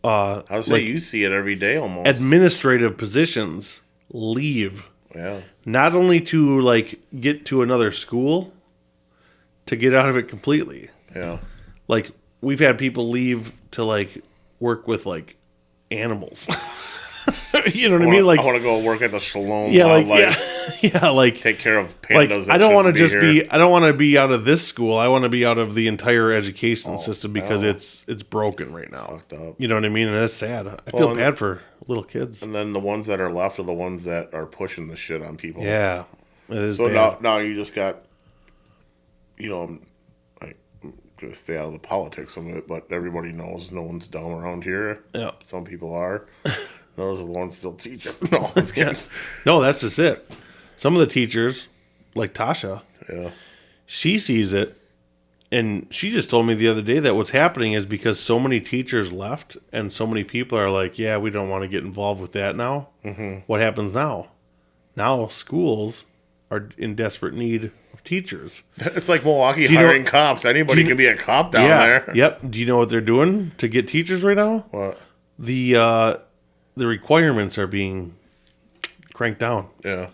I would say you see it every day almost. Administrative positions leave. Yeah. Not only to like get to another school, to get out of it completely. Yeah. Like we've had people leave to like work with like animals. You know what I mean? Like I want to go work at the Shalom. Yeah, like take care of pandas. Like I don't want to just be. I don't want to be out of this school. I want to be out of the entire education system because it's broken right now. Fucked up. You know what I mean? And that's sad. I feel bad for little kids. And then the ones that are left are the ones that are pushing the shit on people. Yeah, it is. So bad. now you just got, you know, I'm gonna stay out of the politics of it, but everybody knows no one's dumb around here. Yeah, some people are. Those are the ones still teaching. No, I was kidding. No, that's just it. Some of the teachers, like Tasha, yeah, she sees it, and she just told me the other day that what's happening is because so many teachers left, and so many people are like, "Yeah, we don't want to get involved with that now." Mm-hmm. What happens now? Now schools are in desperate need of teachers. It's like Milwaukee hiring cops. Anybody can be a cop down there. Yep. Do you know what they're doing to get teachers right now? What? The requirements are being cranked down. Yeah.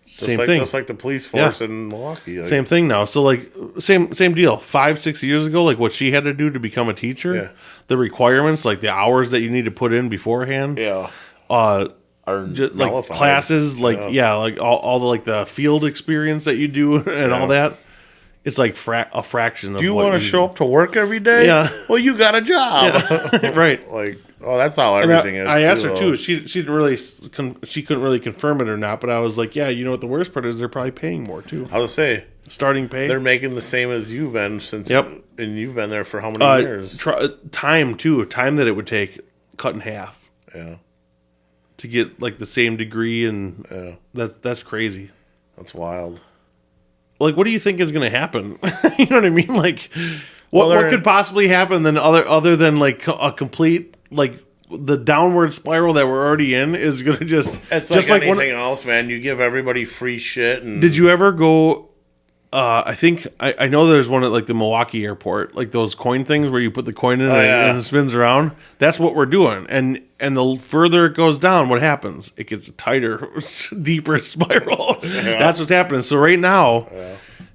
Same thing. Just like the police force in Milwaukee. Like, same thing now. So like same deal. 5-6 years ago, like what she had to do to become a teacher, the requirements, like the hours that you need to put in beforehand, are just, like classes, like like all the like the field experience that you do and all that. It's like a fraction of. Do you want to show up to work every day? Yeah. Well, you got a job. Yeah. Right. Like, oh, that's how everything is. I asked her too. She didn't really. She couldn't really confirm it or not. But I was like, yeah, you know what the worst part is? They're probably paying more too. I was say starting pay. They're making the same as you've been since. Yep. And you've been there for how many years? Time too. Time that it would take cut in half. Yeah. To get like the same degree and that's crazy. That's wild. Like, what do you think is going to happen? You know what I mean? Like, what could possibly happen than other than like a complete like the downward spiral that we're already in is going to just. It's just like anything else, man. You give everybody free shit. And did you ever go? I think I know there's one at like the Milwaukee airport, like those coin things where you put the coin in and it spins around. That's what we're doing, and the further it goes down, what happens? It gets a tighter, deeper spiral. Yeah. That's what's happening. So right now,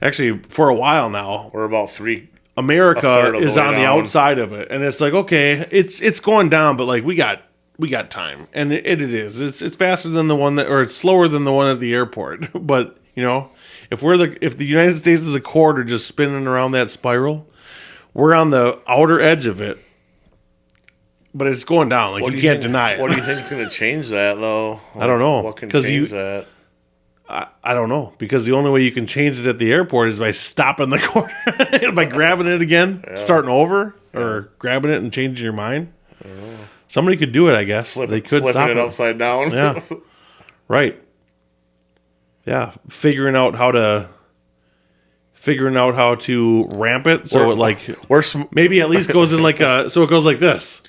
actually for a while now, we're about three. America is on the outside of it, and it's like okay, it's going down, but like we got time, and it is. It's faster than the one or it's slower than the one at the airport, but you know. If the United States is a quarter just spinning around that spiral, we're on the outer edge of it, but it's going down. Like you can't deny it. What do you think is going to change that, though? I don't know. What can change that? I don't know because the only way you can change it at the airport is by stopping the corner, by grabbing it again, starting over, or grabbing it and changing your mind. I don't know. Somebody could do it, I guess. They could stop it upside down. Yeah, right. Yeah, figuring out how to ramp it so it like maybe at least goes in like so it goes like this.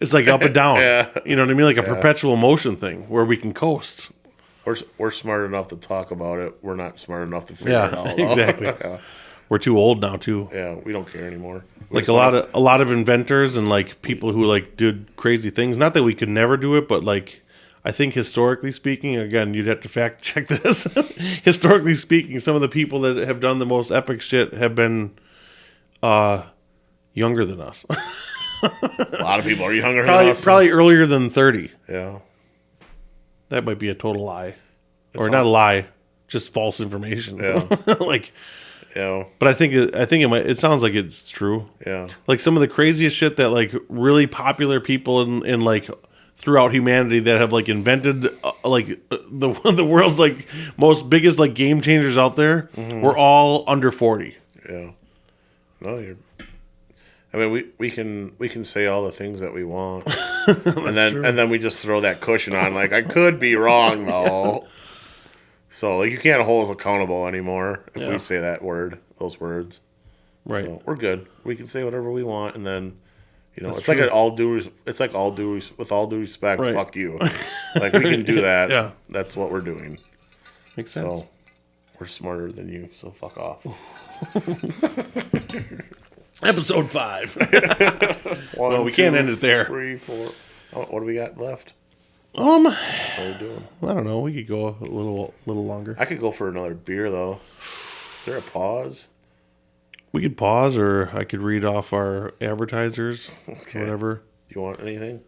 It's like up and down. Yeah. You know what I mean? Like a perpetual motion thing where we can coast. We're smart enough to talk about it. We're not smart enough to figure it out. Exactly. Yeah. We're too old now too. Yeah, we don't care anymore. Like a lot of inventors and like people who like did crazy things. Not that we could never do it, but like I think historically speaking, again, you'd have to fact check this. Historically speaking, some of the people that have done the most epic shit have been younger than us. A lot of people are younger than us. Probably earlier than 30. Yeah. That might be a total lie. Or not a lie, just false information. Yeah. Like, yeah. But I think it sounds like it's true. Yeah. Like some of the craziest shit that like really popular people in like throughout humanity that have like invented the world's like most biggest like game changers out there were all under 40. Yeah. No, I mean, we can say all the things that we want, and then we just throw that cushion on. Like I could be wrong though, so like you can't hold us accountable anymore if we say those words. Right. So we're good. We can say whatever we want, and then it's like all due with all due respect. Right. Fuck you. Like we can do that. Yeah. That's what we're doing. Makes sense. So we're smarter than you. So fuck off. Episode 5. Well, we can't end it there. 3, 4. What do we got left? What are we doing? I don't know. We could go a little longer. I could go for another beer though. Is there a pause? We could pause, or I could read off our advertisers. Okay. Whatever. Do you want anything?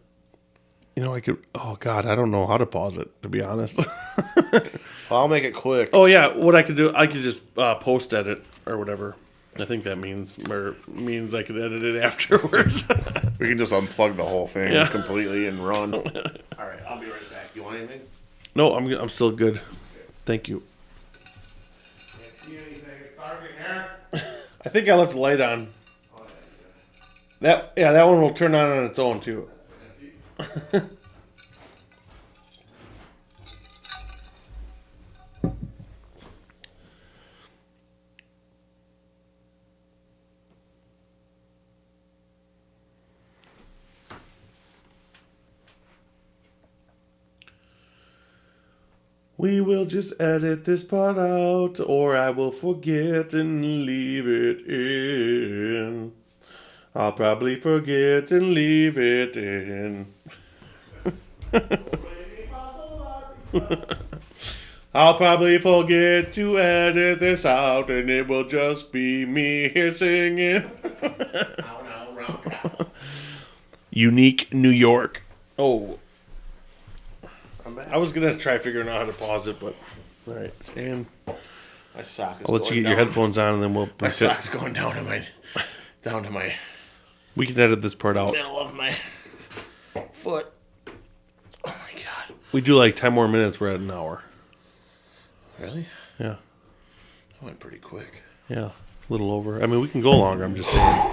I could. Oh God, I don't know how to pause it. To be honest. Well, I'll make it quick. Oh yeah, what I could do, I could just post edit or whatever. I think that means I could edit it afterwards. We can just unplug the whole thing completely and run. All right, I'll be right back. You want anything? No, I'm still good. Thank you. I think I left the light on. That one will turn on its own too. We will just edit this part out, or I will forget and leave it in. I'll probably forget and leave it in. I'll probably forget to edit this out, and it will just be me here singing. Unique New York. Oh. I was going to try figuring out how to pause it, but... All right. And my sock is I'll let you get your headphones on, and then we'll... My sock's going down to my... We can edit this part out. Middle of my foot. Oh, my God. We do like 10 more minutes. We're at an hour. Really? Yeah. That went pretty quick. Yeah. A little over. I mean, we can go longer. I'm just saying.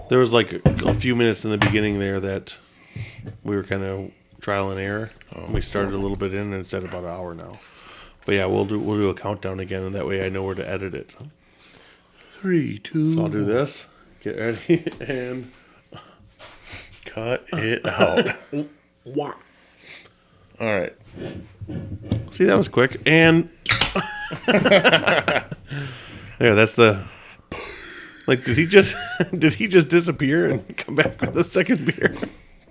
There was like a few minutes in the beginning there that we were kind of... trial and error. We started a little bit in, and it's at about an hour now. But yeah, we'll do a countdown again, and that way I know where to edit it. 3, 2. So I'll do this. Get ready and cut it out. Wow. All right. See, that was quick. And there, that's the. Like, did he just disappear and come back with a second beer?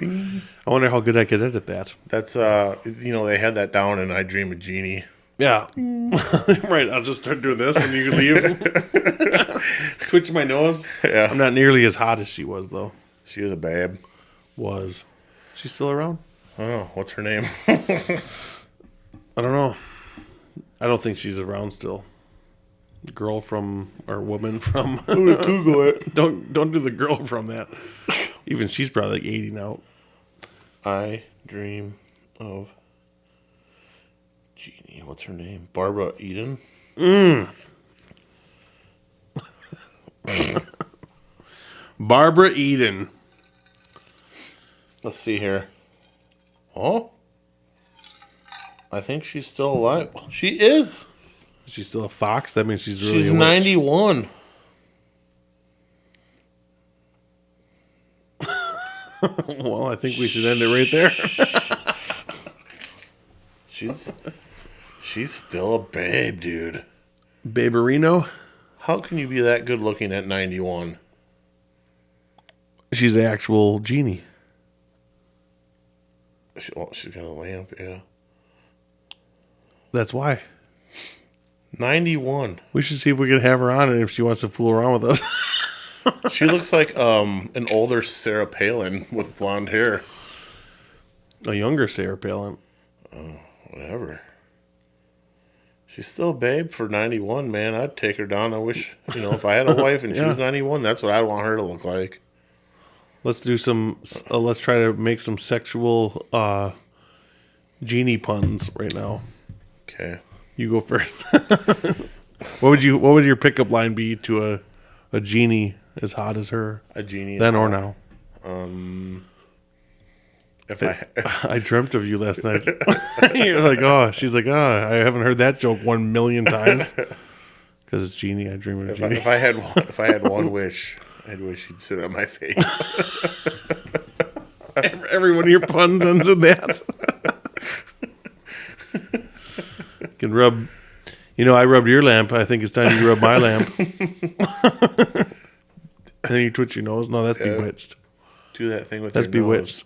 I wonder how good I could edit that. That's they had that down in I Dream of Jeannie. Yeah. Right, I'll just start doing this and you can leave. Twitch my nose. Yeah. I'm not nearly as hot as she was, though. She was a babe. Was. She's still around? I don't know. What's her name? I don't know. I don't think she's around still. Girl from, or woman from. I'm gonna Google it. Don't do the girl from that. Even she's probably like 80 now. I Dream of Jeannie. What's her name? Barbara Eden. Barbara Eden. Let's see here. Oh, I think she's still alive. She is. She's still a fox. That means she's really. She's 91. Well, I think we should end it right there. She's She's still a babe, dude. Baberino? How can you be that good looking at 91? She's the actual genie. She's got a lamp, yeah. That's why. 91. We should see if we can have her on and if she wants to fool around with us. She looks like an older Sarah Palin with blonde hair. A younger Sarah Palin. Oh, whatever. She's still a babe for 91, man. I'd take her down. I wish, if I had a wife and she was 91, that's what I'd want her to look like. Let's do some, let's try to make some sexual genie puns right now. Okay. You go first. What would your pickup line be to a genie as hot as her? A genie then or now? I dreamt of you last night. You're like, oh, she's like, oh, I haven't heard that joke 1 million times. Because it's genie. I dream of genie. If I had one wish, I'd wish you'd sit on my face. Every one of your puns ends in that. Can rub. I rubbed your lamp. I think it's time you rub my lamp. And then you twitch your nose. No, that's bewitched. Do that thing with that's your bewitched. Nose.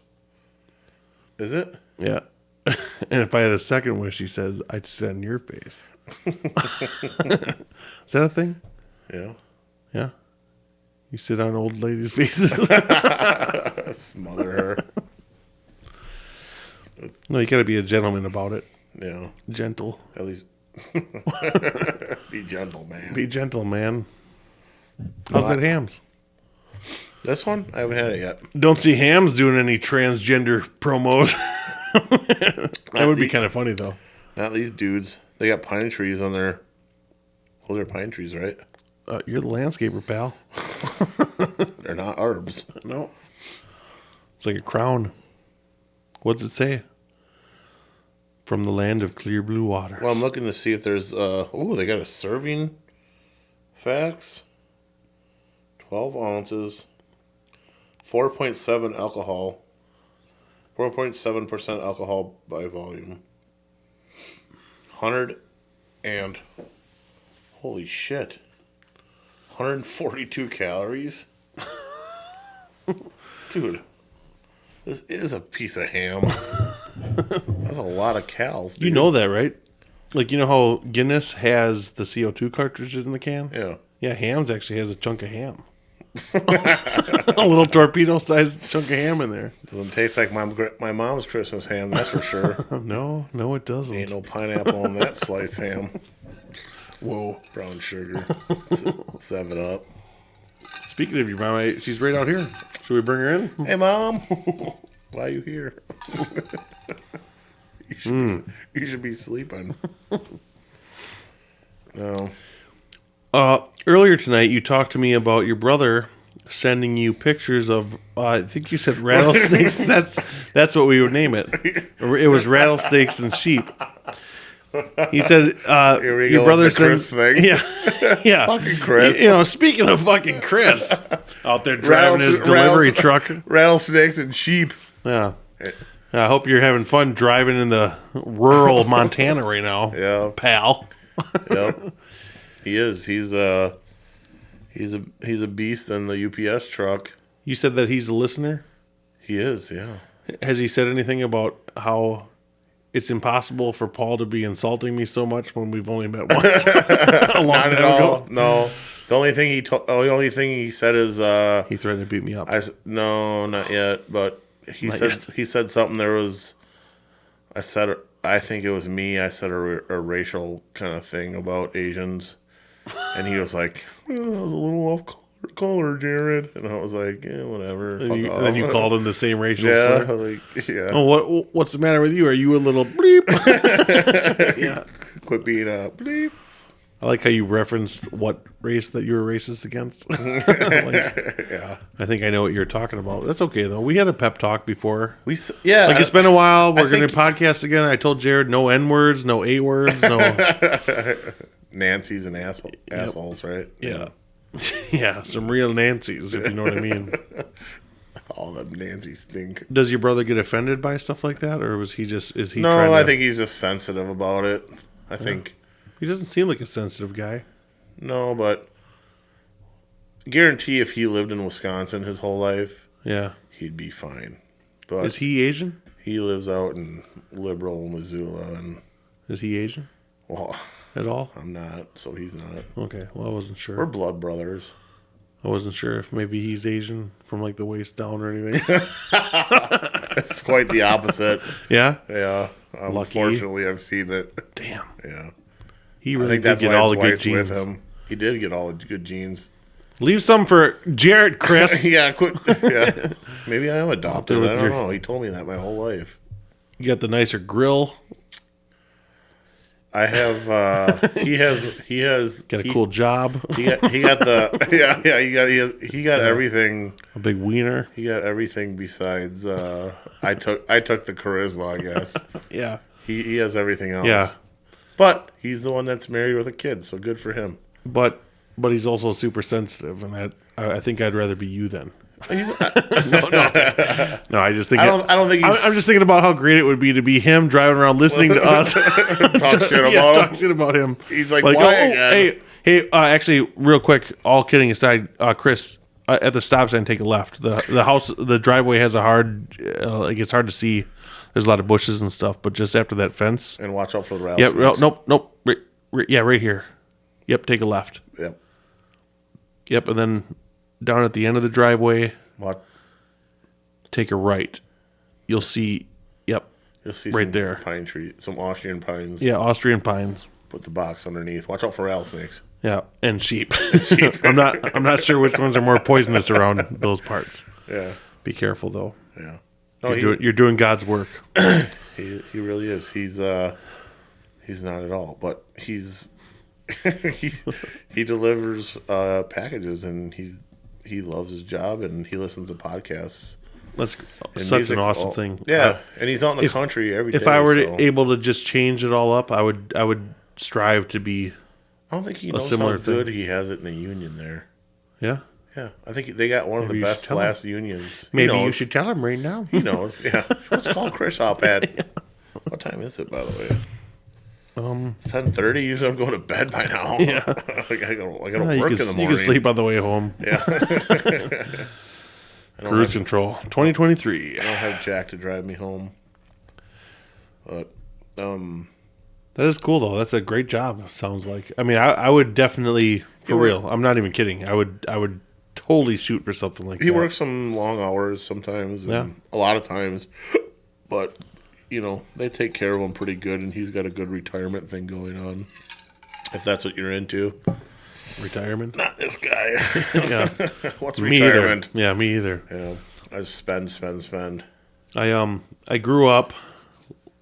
Is it? Yeah. And if I had a second wish, he says, I'd sit on your face. Is that a thing? Yeah. Yeah. You sit on old ladies' faces. Smother her. No, you got to be a gentleman about it. Yeah. Gentle. At least. Be gentle, man. Be gentle, man. How's that Hams? This one? I haven't had it yet. Don't see Hams doing any transgender promos. That would be kind of funny, though. Not these dudes. They got pine trees on their... Those are pine trees, right? You're the landscaper, pal. They're not herbs. No. It's like a crown. What's it say? From the land of clear blue waters. Well, I'm looking to see if there's... they got a serving facts. 12 ounces. 4.7 alcohol. 4.7% alcohol by volume. 100 and... Holy shit. 142 calories? Dude. This is a piece of ham. That's a lot of calories, dude. You know that, right? Like, you know how Guinness has the CO2 cartridges in the can? Yeah. Yeah, Hams actually has a chunk of ham. A little torpedo-sized chunk of ham in there. Doesn't taste like my mom's Christmas ham, that's for sure. No, it doesn't. Ain't no pineapple on that sliced ham. Whoa. Brown sugar. 7 Up. Speaking of your mom, she's right out here. Should we bring her in? Hey, Mom. Why are you here? You should be sleeping. No. Earlier tonight, you talked to me about your brother sending you pictures of, I think you said rattlesnakes. That's what we would name it. It was rattlesnakes and sheep. He said, Here we your go brother with the sends, Chris thing. Yeah. Fucking Chris. Speaking of fucking Chris, out there driving his delivery truck. Rattlesnakes and sheep. Yeah. I hope you're having fun driving in the rural Montana right now. Yeah. Pal. Yep. He is. He's a beast in the UPS truck. You said that he's a listener? He is, yeah. Has he said anything about how it's impossible for Paul to be insulting me so much when we've only met once? A long Not time at all. ago? No. The only thing he said is he threatened to beat me up. No, not yet. But he said something. I think it was me. I said a racial kind of thing about Asians, and he was like, "I was a little off color, Jared," and I was like, "Yeah, whatever." And you called him the same racial yeah, slur? like, yeah. Oh, what's the matter with you? Are you a little bleep? Yeah. Quit being a bleep. I like how you referenced what race that you were racist against. Yeah. I think I know what you're talking about. That's okay, though. We had a pep talk before. Yeah. Like, it's been a while. We're going to podcast again. I told Jared no N-words, no A-words, no... Nancy's and assholes, right? Yeah. Yeah, some real Nancy's, if you know what I mean. All them Nancy's stink. Does your brother get offended by stuff like that? Or is he No, I think he's just sensitive about it. I think. He doesn't seem like a sensitive guy. No, but guarantee if he lived in Wisconsin his whole life, he'd be fine. But is he Asian? He lives out in liberal Missoula, and is he Asian? Well, at all? I'm not, so he's not. Okay, well, I wasn't sure. We're blood brothers. I wasn't sure if maybe he's Asian from like the waist down or anything. It's quite the opposite. Yeah? Yeah. Unfortunately, I've seen it. Damn. Yeah. He really did get all the good genes. With him. He did get all the good genes. Leave some for Jarrett, Chris. Yeah, quit. Yeah. Maybe I am adopted. I don't know. He told me that my whole life. You got the nicer grill. I have. He has got a cool job. He got the. Yeah. He got everything. A big wiener. He got everything besides. I took the charisma, I guess. Yeah. He has everything else. Yeah. But he's the one that's married with a kid, so good for him. But he's also super sensitive, and I think I'd rather be you then. No, I just think I don't think I'm just thinking about how great it would be to be him driving around listening to us talk shit about him. He's like why again? Hey, actually, real quick, all kidding aside, Chris, at the stop sign, take a left. The house, the driveway has a hard, it's hard to see. There's a lot of bushes and stuff, but just after that fence, and watch out for the rattlesnakes. Yeah, nope, right here. Yep, take a left. Yep, and then down at the end of the driveway, take a right. You'll see. Yep, you'll see right some there. Pine tree, some Austrian pines. Yeah, Austrian pines. Put the box underneath. Watch out for rattlesnakes. Yeah, and sheep. I'm not sure which ones are more poisonous around those parts. Yeah, be careful though. Yeah, no, you're doing God's work. He really is. He's not at all, but he's he delivers packages, and he loves his job, and he listens to podcasts. That's such an awesome thing. Yeah, and he's out in the country every day. If I were able to just change it all up, I would strive to be. I don't think he knows how good he has it in the union there. Yeah? Yeah. I think they got one of the best last unions. Maybe you should tell him right now. He knows. Yeah. Let's call Chris up at... What time is it, by the way? 10:30. Usually I'm going to bed by now. Yeah. I gotta work in the morning. You can sleep on the way home. Yeah. Cruise control. 2023. I don't have Jack to drive me home. But... That is cool, though. That's a great job, sounds like. I mean, I would definitely, for real, I'm not even kidding. I would totally shoot for something like that. He works some long hours sometimes, and a lot of times. But, they take care of him pretty good, and he's got a good retirement thing going on, if that's what you're into. Retirement? Not this guy. Yeah. What's retirement? Yeah, me either. Yeah. I just spend. I grew up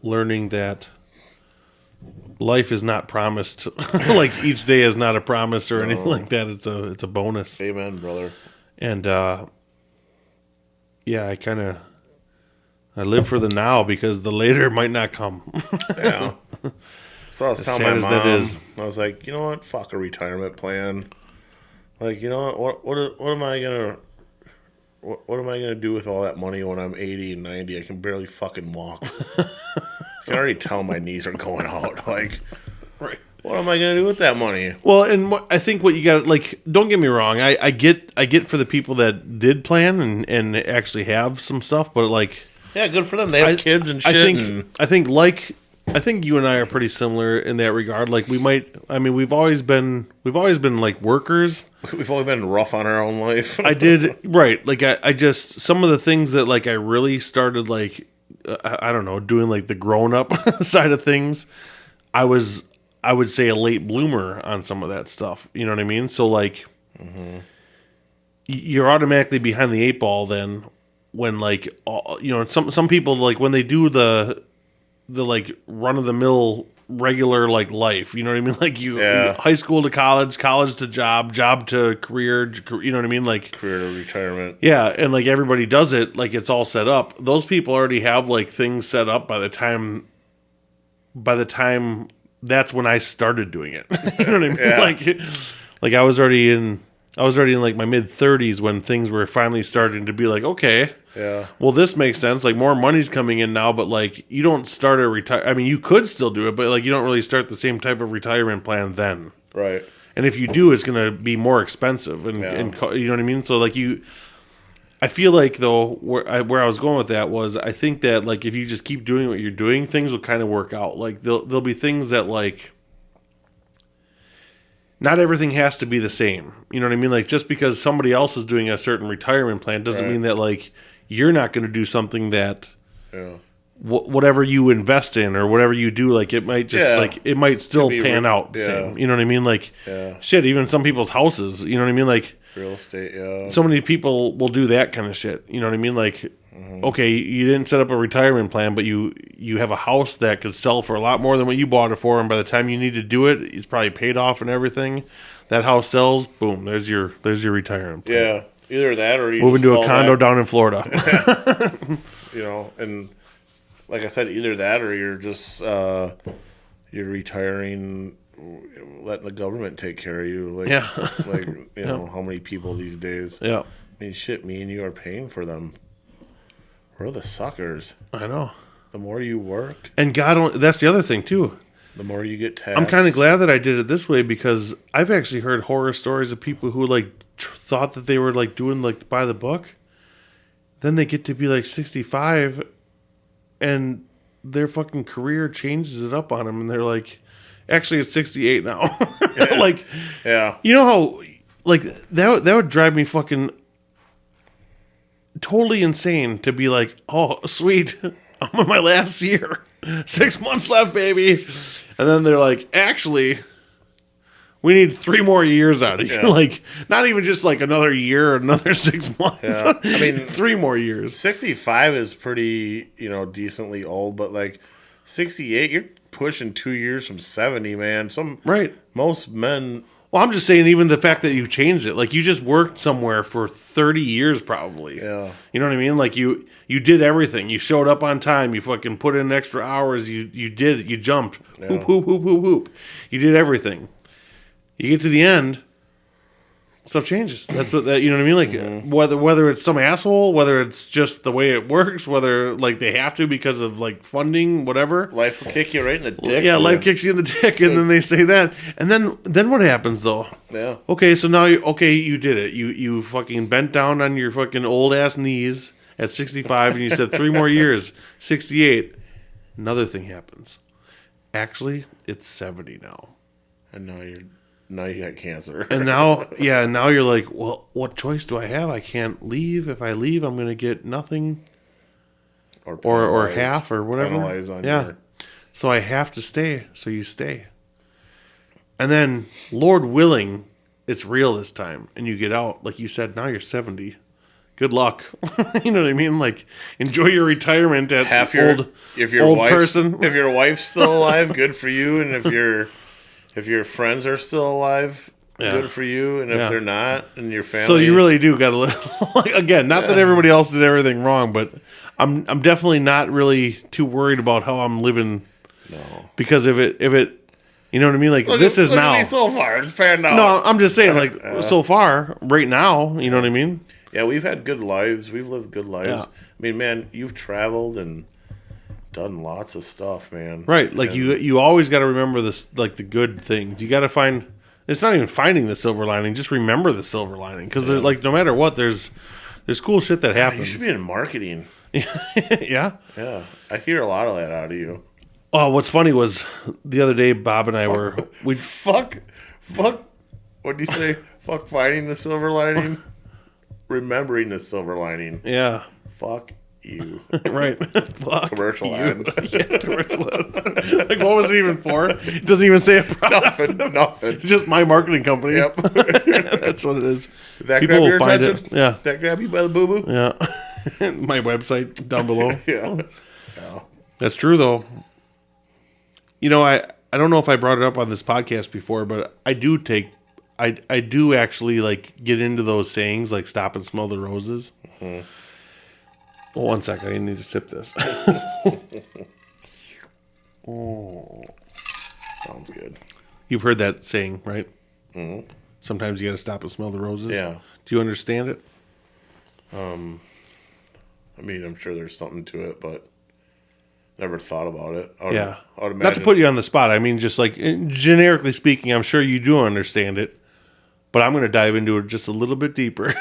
learning that life is not promised. Like each day is not a promise or anything like that. It's a bonus. Amen, brother. And I live for the now because the later might not come. Yeah. So I was telling my mom, I was like, you know what? Fuck a retirement plan. Like, you know what am I gonna do with all that money when I'm 80 and 90? I can barely fucking walk. I can already tell my knees are going out. Like, right. What am I going to do with that money? Well, and I think what you got, like, don't get me wrong. I get for the people that did plan and actually have some stuff, but like, yeah, good for them. They have kids and shit. I think you and I are pretty similar in that regard. Like, we've always been like workers. We've always been rough on our own life. I did right. Like, I just some of the things that like I really started like. I don't know, doing like the grown-up side of things, I would say a late bloomer on some of that stuff. You know what I mean? So like, you're automatically behind the eight ball then when like, some people like when they do the like run-of-the-mill regular like life, you know what I mean? Like you high school to college to job to career, you know what I mean? Like career to retirement. Yeah, and like everybody does it, like it's all set up. Those people already have like things set up by the time that's when I started doing it. You know what I mean? Yeah. Like I was already in like my mid-30s when things were finally starting to be like, okay, Yeah. Well, this makes sense. Like, more money's coming in now, but like, you don't start a I mean, you could still do it, but like, you don't really start the same type of retirement plan then. Right. And if you do, it's going to be more expensive, and you know what I mean. So like I feel like though where I was going with that was I think that like if you just keep doing what you're doing, things will kind of work out. Like there'll be things that like not everything has to be the same. You know what I mean? Like just because somebody else is doing a certain retirement plan doesn't mean that like you're not going to do something that whatever you invest in or whatever you do, like it might just like it might still pan out the same. You know what I mean? Like shit, even some people's houses. You know what I mean? Like real estate. So many people will do that kind of shit. You know what I mean? Like, okay, you didn't set up a retirement plan, but you have a house that could sell for a lot more than what you bought it for, and by the time you need to do it, it's probably paid off and everything. That house sells, boom, there's your retirement plan. Yeah, either that or you moving to a condo down in Florida. You know, and like I said, either that or you're just you're retiring, letting the government take care of you. Like, like you know, how many people these days? Yeah. I mean, shit, me and you are paying for them. We're the suckers. I know. The more you work. And that's the other thing, too. The more you get taxed. I'm kind of glad that I did it this way because I've actually heard horror stories of people who, like, thought that they were, like, doing, like, by the book. Then they get to be, like, 65 and their fucking career changes it up on them. And they're like, actually, it's 68 now. Like, you know how, like, that would drive me fucking totally insane to be like, oh, sweet, I'm in my last year. 6 months left, baby. And then they're like, actually, we need 3 more years out of you. Like, not even just like another year or another 6 months. Yeah. I mean, 3 more years. 65 is pretty, you know, decently old, but like 68, you're pushing 2 years from 70, man. Most men. Well, I'm just saying, even the fact that you changed it, like you just worked somewhere for 30 years, probably. Yeah. You know what I mean? Like you did everything. You showed up on time. You fucking put in extra hours. You jumped. Yeah. Hoop, hoop, hoop, hoop, hoop. You did everything. You get to the end, stuff changes. That's what you know what I mean? Like whether it's some asshole, whether it's just the way it works, whether like they have to because of like funding, whatever. Life will kick you right in the dick. Yeah, life kicks you in the dick, and then they say that, and then what happens though? Yeah. Okay, so now you did it. You fucking bent down on your fucking old ass knees at 65, and you said 3 more years. 68. Another thing happens. Actually, it's 70 now, and now you got cancer. And now you're like, well, what choice do I have? I can't leave. If I leave, I'm going to get nothing or half or whatever. So I have to stay. So you stay. And then, Lord willing, it's real this time. And you get out. Like you said, now you're 70. Good luck. You know what I mean? Like, enjoy your retirement at half old person. If your wife's still alive, good for you. And if your friends are still alive, good for you. And if they're not, and your family. So you really do got to live. Like, again, not that everybody else did everything wrong, but I'm definitely not really too worried about how I'm living. No. Because if it, you know what I mean? Like, look at me so far. It's panned out. No, I'm just saying, like, so far, right now, you know what I mean? Yeah, we've had good lives. We've lived good lives. Yeah. I mean, man, you've traveled and done lots of stuff, man. Right. Like, you always got to remember this, like, the good things. You got to find, it's not even finding the silver lining, just remember the silver lining. Because, like, no matter what, there's cool shit that happens. You should be in marketing. Yeah? Yeah. I hear a lot of that out of you. Oh, what's funny was the other day, Bob and I Fuck. What do you say? Fuck finding the silver lining? Remembering the silver lining. Yeah. Fuck you. Right. Fuck commercial you. ad. Yeah, commercial ad. Like, what was it even for? It doesn't even say a product. Nothing. It's just my marketing company. Yep. That's what it is. Did that grab your attention? Yeah. Did that grab you by the boo-boo? Yeah. My website down below. Yeah. That's true, though. You know, I don't know if I brought it up on this podcast before, but I do actually, like, get into those sayings, like, stop and smell the roses. Mm-hmm. Well, 1 second. I need to sip this. Oh. Sounds good. You've heard that saying, right? Mm-hmm. Sometimes you got to stop and smell the roses. Yeah. Do you understand it? I mean, I'm sure there's something to it, but never thought about it. I would imagine. Not to put you on the spot. I mean, just like generically speaking, I'm sure you do understand it, but I'm going to dive into it just a little bit deeper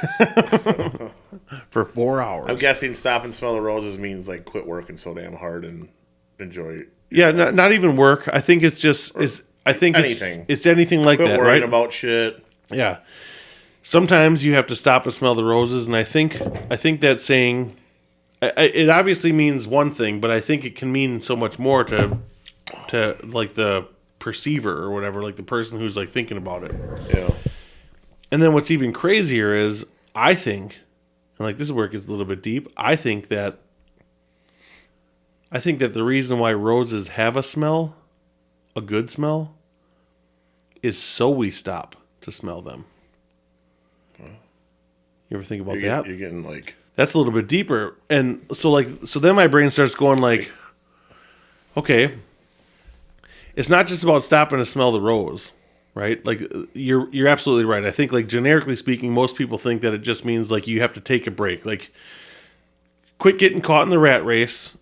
for 4 hours. I'm guessing stop and smell the roses means like quit working so damn hard and enjoy. Yeah, not even work. I think it's just anything. It's anything like quit that, worrying right? about shit. Yeah. Sometimes you have to stop and smell the roses, and I think that saying, it obviously means one thing, but I think it can mean so much more to like the perceiver or whatever, like the person who's like thinking about it. Yeah. And then what's even crazier is I think, and like this is where it gets a little bit deep. I think that the reason why roses have a smell, a good smell, is so we stop to smell them. You ever think about that? You're getting like... That's a little bit deeper. And so then my brain starts going like, okay, it's not just about stopping to smell the rose, right? Like you're absolutely right. I think like generically speaking, most people think that it just means like you have to take a break. Like quit getting caught in the rat race.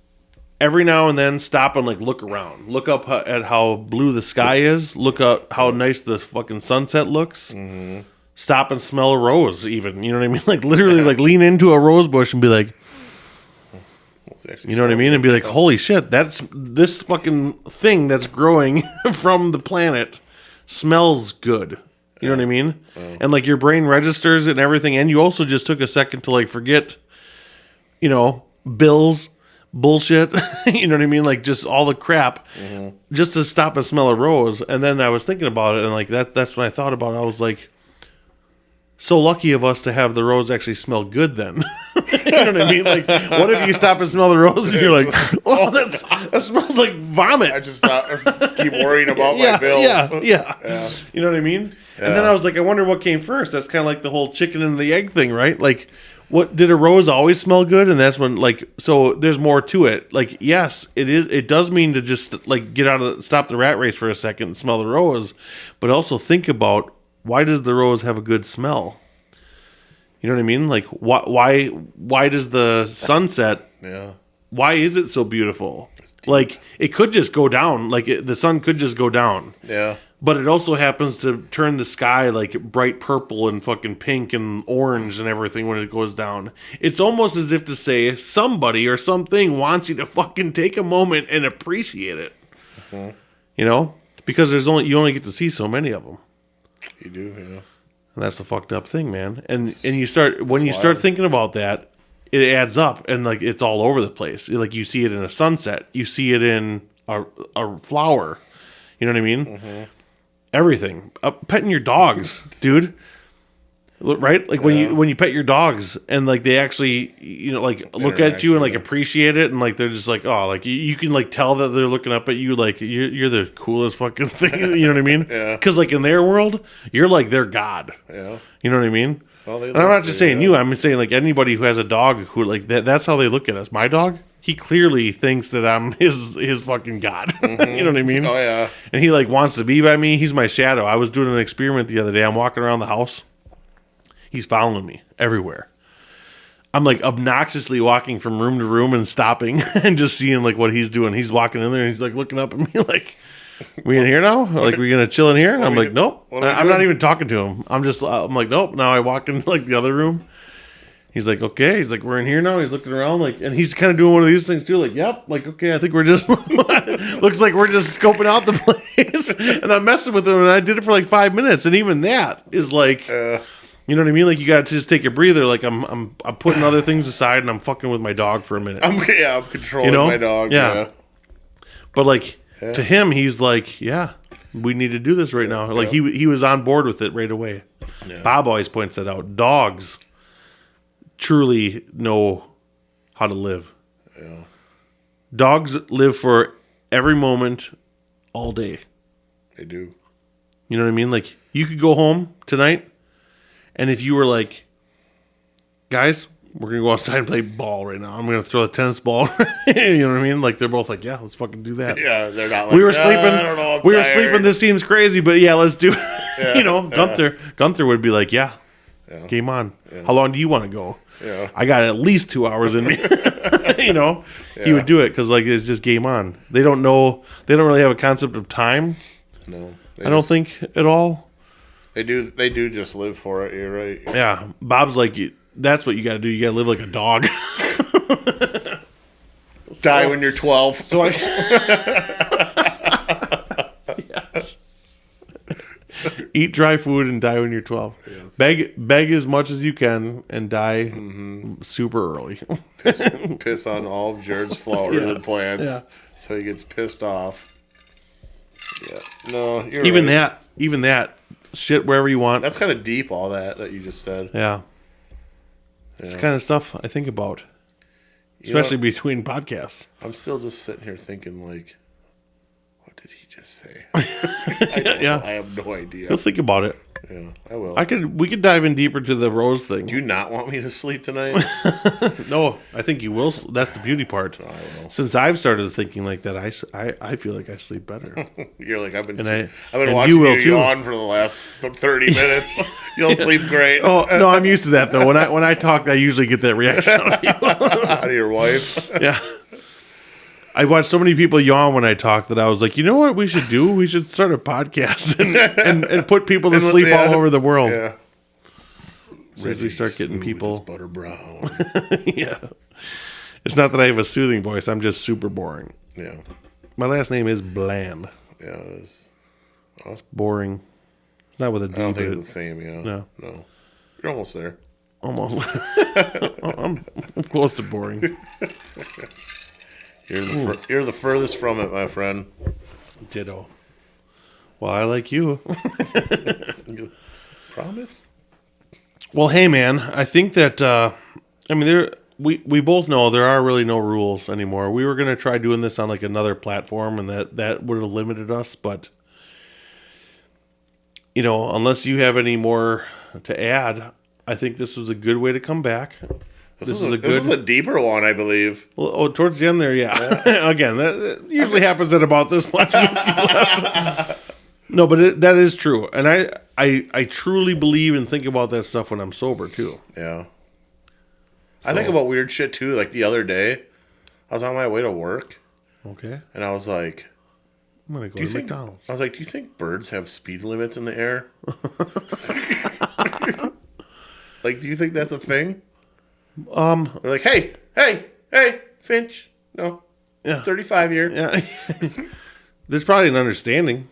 Every now and then stop and like look around. Look up at how blue the sky is. Look up how nice the fucking sunset looks. Mm-hmm. Stop and smell a rose even. You know what I mean? Like literally like lean into a rose bush and be like, you know what I mean? And be like, holy shit, that's this fucking thing that's growing from the planet smells good. You know what I mean? And like your brain registers it and everything. And you also just took a second to like forget, you know, bills, bullshit. You know what I mean? Like just all the crap just to stop and smell a rose. And then I was thinking about it and like that's when I thought about it. I was like, so lucky of us to have the rose actually smell good then. You know what I mean? Like, what if you stop and smell the rose and you're like, oh, that smells like vomit. I just keep worrying about my bills. Yeah. You know what I mean? Yeah. And then I was like, I wonder what came first. That's kind of like the whole chicken and the egg thing, right? Like, what did a rose always smell good? And that's when, like, so there's more to it. Like, yes, it is. It does mean to just like stop the rat race for a second and smell the rose, but also think about, why does the rose have a good smell? You know what I mean? Like, why does the sunset, why is it so beautiful? Like, it could just go down. Like, the sun could just go down. Yeah. But it also happens to turn the sky, like, bright purple and fucking pink and orange and everything when it goes down. It's almost as if to say somebody or something wants you to fucking take a moment and appreciate it. Mm-hmm. You know? Because you only get to see so many of them. You do, yeah. And that's the fucked up thing, man. And you start start thinking about that, it adds up, and like it's all over the place. Like you see it in a sunset, you see it in a flower. You know what I mean? Mm-hmm. Everything. Petting your dogs, dude. Right? Like when you pet your dogs and like they actually, you know, like look at you and like appreciate it and like they're just like, oh, like you can like tell that they're looking up at you like you're the coolest fucking thing. You know what I mean? Yeah. Because like in their world, you're like their god. Yeah. You know what I mean? Well, and I'm not just saying you. I'm saying like anybody who has a dog who like that's how they look at us. My dog, he clearly thinks that I'm his fucking god. Mm-hmm. You know what I mean? Oh yeah. And he like wants to be by me. He's my shadow. I was doing an experiment the other day. I'm walking around the house. He's following me everywhere. I'm like obnoxiously walking from room to room and stopping and just seeing like what he's doing. He's walking in there and he's like looking up at me like, we in here now? Like, we gonna chill in here? And I'm like, nope. I'm not even talking to him. I'm like, nope. Now I walk in like the other room. He's like, okay. He's like, we're in here now. He's looking around like, and he's kind of doing one of these things too. Like, yep. Like, okay, I think we're just, looks like we're just scoping out the place. And I'm messing with him and I did it for like 5 minutes. And even that is like, you know what I mean? Like you got to just take a breather. Like I'm putting other things aside and I'm fucking with my dog for a minute. I'm controlling my dog. Yeah. But like to him, he's like, yeah, we need to do this right now. Like he was on board with it right away. Yeah. Bob always points that out. Dogs truly know how to live. Yeah. Dogs live for every moment, all day. They do. You know what I mean? Like you could go home tonight. And if you were like, guys, we're going to go outside and play ball right now. I'm going to throw a tennis ball. You know what I mean? Like, they're both like, yeah, let's fucking do that. Yeah, they're not like, we were sleeping. I don't know, I'm tired. Sleeping. This seems crazy, but yeah, let's do it. Yeah, you know, Gunther would be like, yeah, game on. Yeah. How long do you want to go? I got at least 2 hours in me. He would do it because like it's just game on. They don't know. They don't really have a concept of time. No, I don't think at all. They do. They do just live for it. You're right. Yeah, Bob's like, that's what you got to do. You got to live like a dog. Die when you're 12. So yes. Eat dry food and die when you're 12. Yes. Beg as much as you can and die super early. Piss on all of Jared's flowers and plants, so he gets pissed off. Yeah, no, you're even right. Even that shit wherever you want. That's kind of deep. All that you just said. Yeah, it's the kind of stuff I think about, especially between podcasts. I'm still just sitting here thinking like, what did he just say? I have no idea. You'll think about it. Yeah, I will. We could dive in deeper to the rose thing. Do you not want me to sleep tonight? No, I think you will. That's the beauty part. I will. Since I've started thinking like that, I feel like I sleep better. You're like I've been and watching you yawn for the last 30 minutes. You'll sleep great. Oh no, I'm used to that though. When I talk, I usually get that reaction out of you. Out of your wife. Yeah. I watched so many people yawn when I talk that I was like, you know what we should do? We should start a podcast and put people to sleep all over the world. Yeah. As we start getting people butter brown. Yeah. It's not that I have a soothing voice. I'm just super boring. Yeah. My last name is Bland. Yeah, it is. It's boring. It's not with a D. I don't think it's the same. Yeah. No. You're almost there. Almost. I'm close to boring. You're the furthest from it, my friend. Ditto. Well, I like you. Promise? Well, hey, man. I think that, we both know there are really no rules anymore. We were going to try doing this on like another platform, and that would have limited us. But, unless you have any more to add, I think this was a good way to come back. This is a deeper one, I believe. Well, towards the end there, yeah. Again, that usually happens at about this much. No, but that is true. And I truly believe and think about that stuff when I'm sober, too. Yeah. So, I think about weird shit, too. Like the other day, I was on my way to work. Okay. And I was like, I'm going to go to McDonald's. I was like, do you think birds have speed limits in the air? Like, do you think that's a thing? They're like, hey, Finch. No. Yeah. 35 here. Yeah. There's probably an understanding.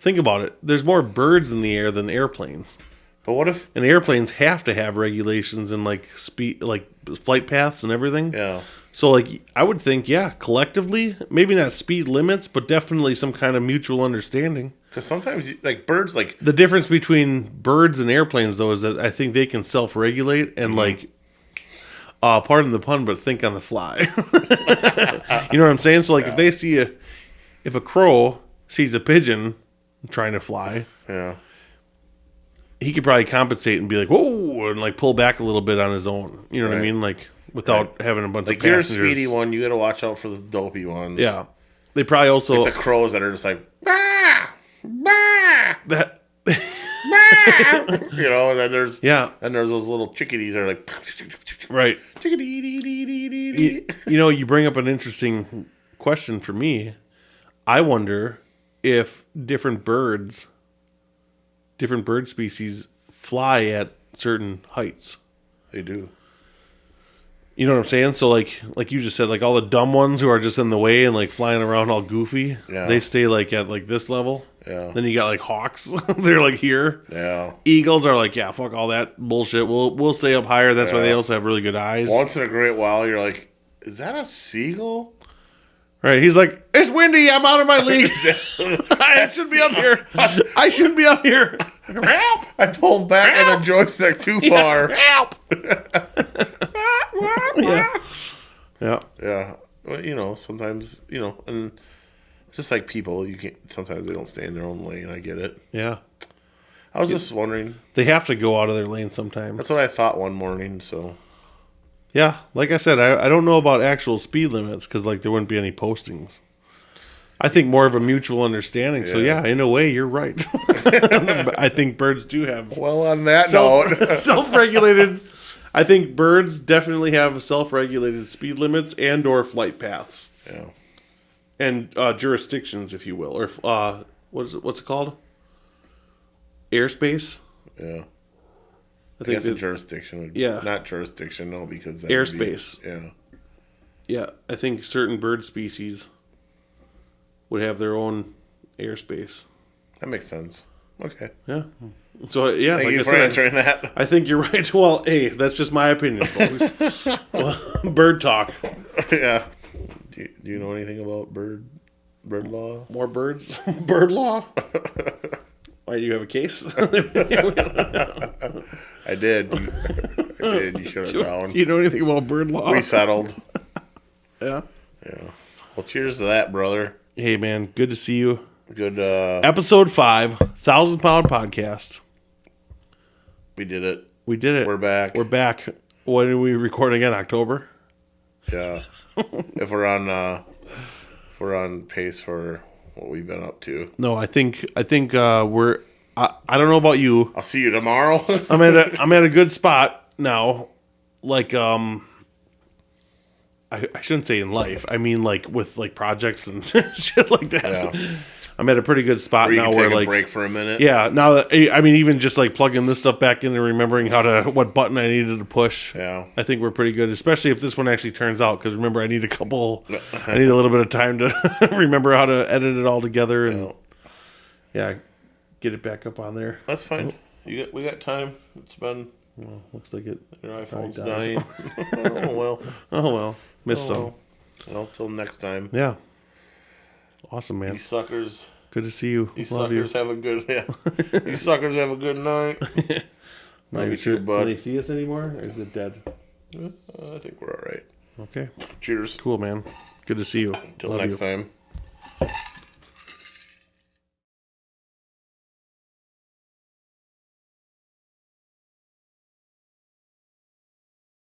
Think about it. There's more birds in the air than airplanes. But what if... And airplanes have to have regulations and like speed, like flight paths and everything. Yeah. So like, I would think, collectively, maybe not speed limits, but definitely some kind of mutual understanding. Because sometimes, like, birds, like... The difference between birds and airplanes, though, is that I think they can self-regulate and, like, pardon the pun, but think on the fly. You know what I'm saying? So, like, if they see if a crow sees a pigeon trying to fly, he could probably compensate and be like, whoa, and, like, pull back a little bit on his own. You know what I mean? Like, without having a bunch of passengers. Like, you're a speedy one, you got to watch out for the dopey ones. Yeah. They probably also... Like the crows that are just like, bah! That... and then there's those little chickadees that are like, right. Chickadee. You bring up an interesting question for me. I wonder if different bird species fly at certain heights. They do. You know what I'm saying? So like you just said, like all the dumb ones who are just in the way and like flying around all goofy, they stay like at like this level. Yeah. Then you got like hawks, they're like here. Yeah. Eagles are like, fuck all that bullshit. We'll stay up higher. That's why they also have really good eyes. Once in a great while, you're like, is that a seagull? Right. He's like, it's windy. I'm out of my league. I should be up here. I shouldn't be up here. Help! I pulled back on the joystick too far. Help! Yeah. Well, sometimes, and just like people, sometimes they don't stay in their own lane. I get it. Yeah. I was just wondering. They have to go out of their lane sometimes. That's what I thought one morning, so. Yeah, like I said, I don't know about actual speed limits because, like, there wouldn't be any postings. I think more of a mutual understanding. Yeah. So, in a way, you're right. I think birds do have... Well, on that note... self-regulated... I think birds definitely have self-regulated speed limits and/or flight paths. Yeah. And jurisdictions, if you will, or what's it called? Airspace. Yeah. I think guess a jurisdiction would not jurisdiction, no, because that airspace. Yeah. Yeah, I think certain bird species would have their own airspace. That makes sense. Okay. Yeah. So yeah, Thank you for answering that. I think you're right. Well, hey, that's just my opinion, folks. Well, bird talk. Yeah. Do you know anything about bird law? More birds? Bird law? Why, do you have a case? I did. You shut it down. Do you know anything about bird law? We settled. Yeah? Yeah. Well, cheers to that, brother. Hey, man. Good to see you. Good. Episode 5, 1,000 Pound Podcast. We did it. We did it. We're back. We're back. When are we recording again? October? Yeah. If we're on pace for what we've been up to. No, I think we're. I don't know about you. I'll see you tomorrow. I'm at a good spot now. Like I shouldn't say in life. I mean like with like projects and shit like that. Yeah. I'm at a pretty good spot now where like break for a minute. Yeah, now that I mean even just like plugging this stuff back in and remembering what button I needed to push. Yeah. I think we're pretty good, especially if this one actually turns out, because remember I need a little bit of time to remember how to edit it all together and get it back up on there. That's fine. We got time. It's been looks like it. Your iPhone's dying. Oh well. Missed some. Well, till next time. Yeah. Awesome, man. You suckers. Good to see you. You Love suckers have a good You suckers have a good night. Love you too, bud. Can they see us anymore? Or is it dead? I think we're all right. Okay. Cheers. Cool, man. Good to see you. Till next time.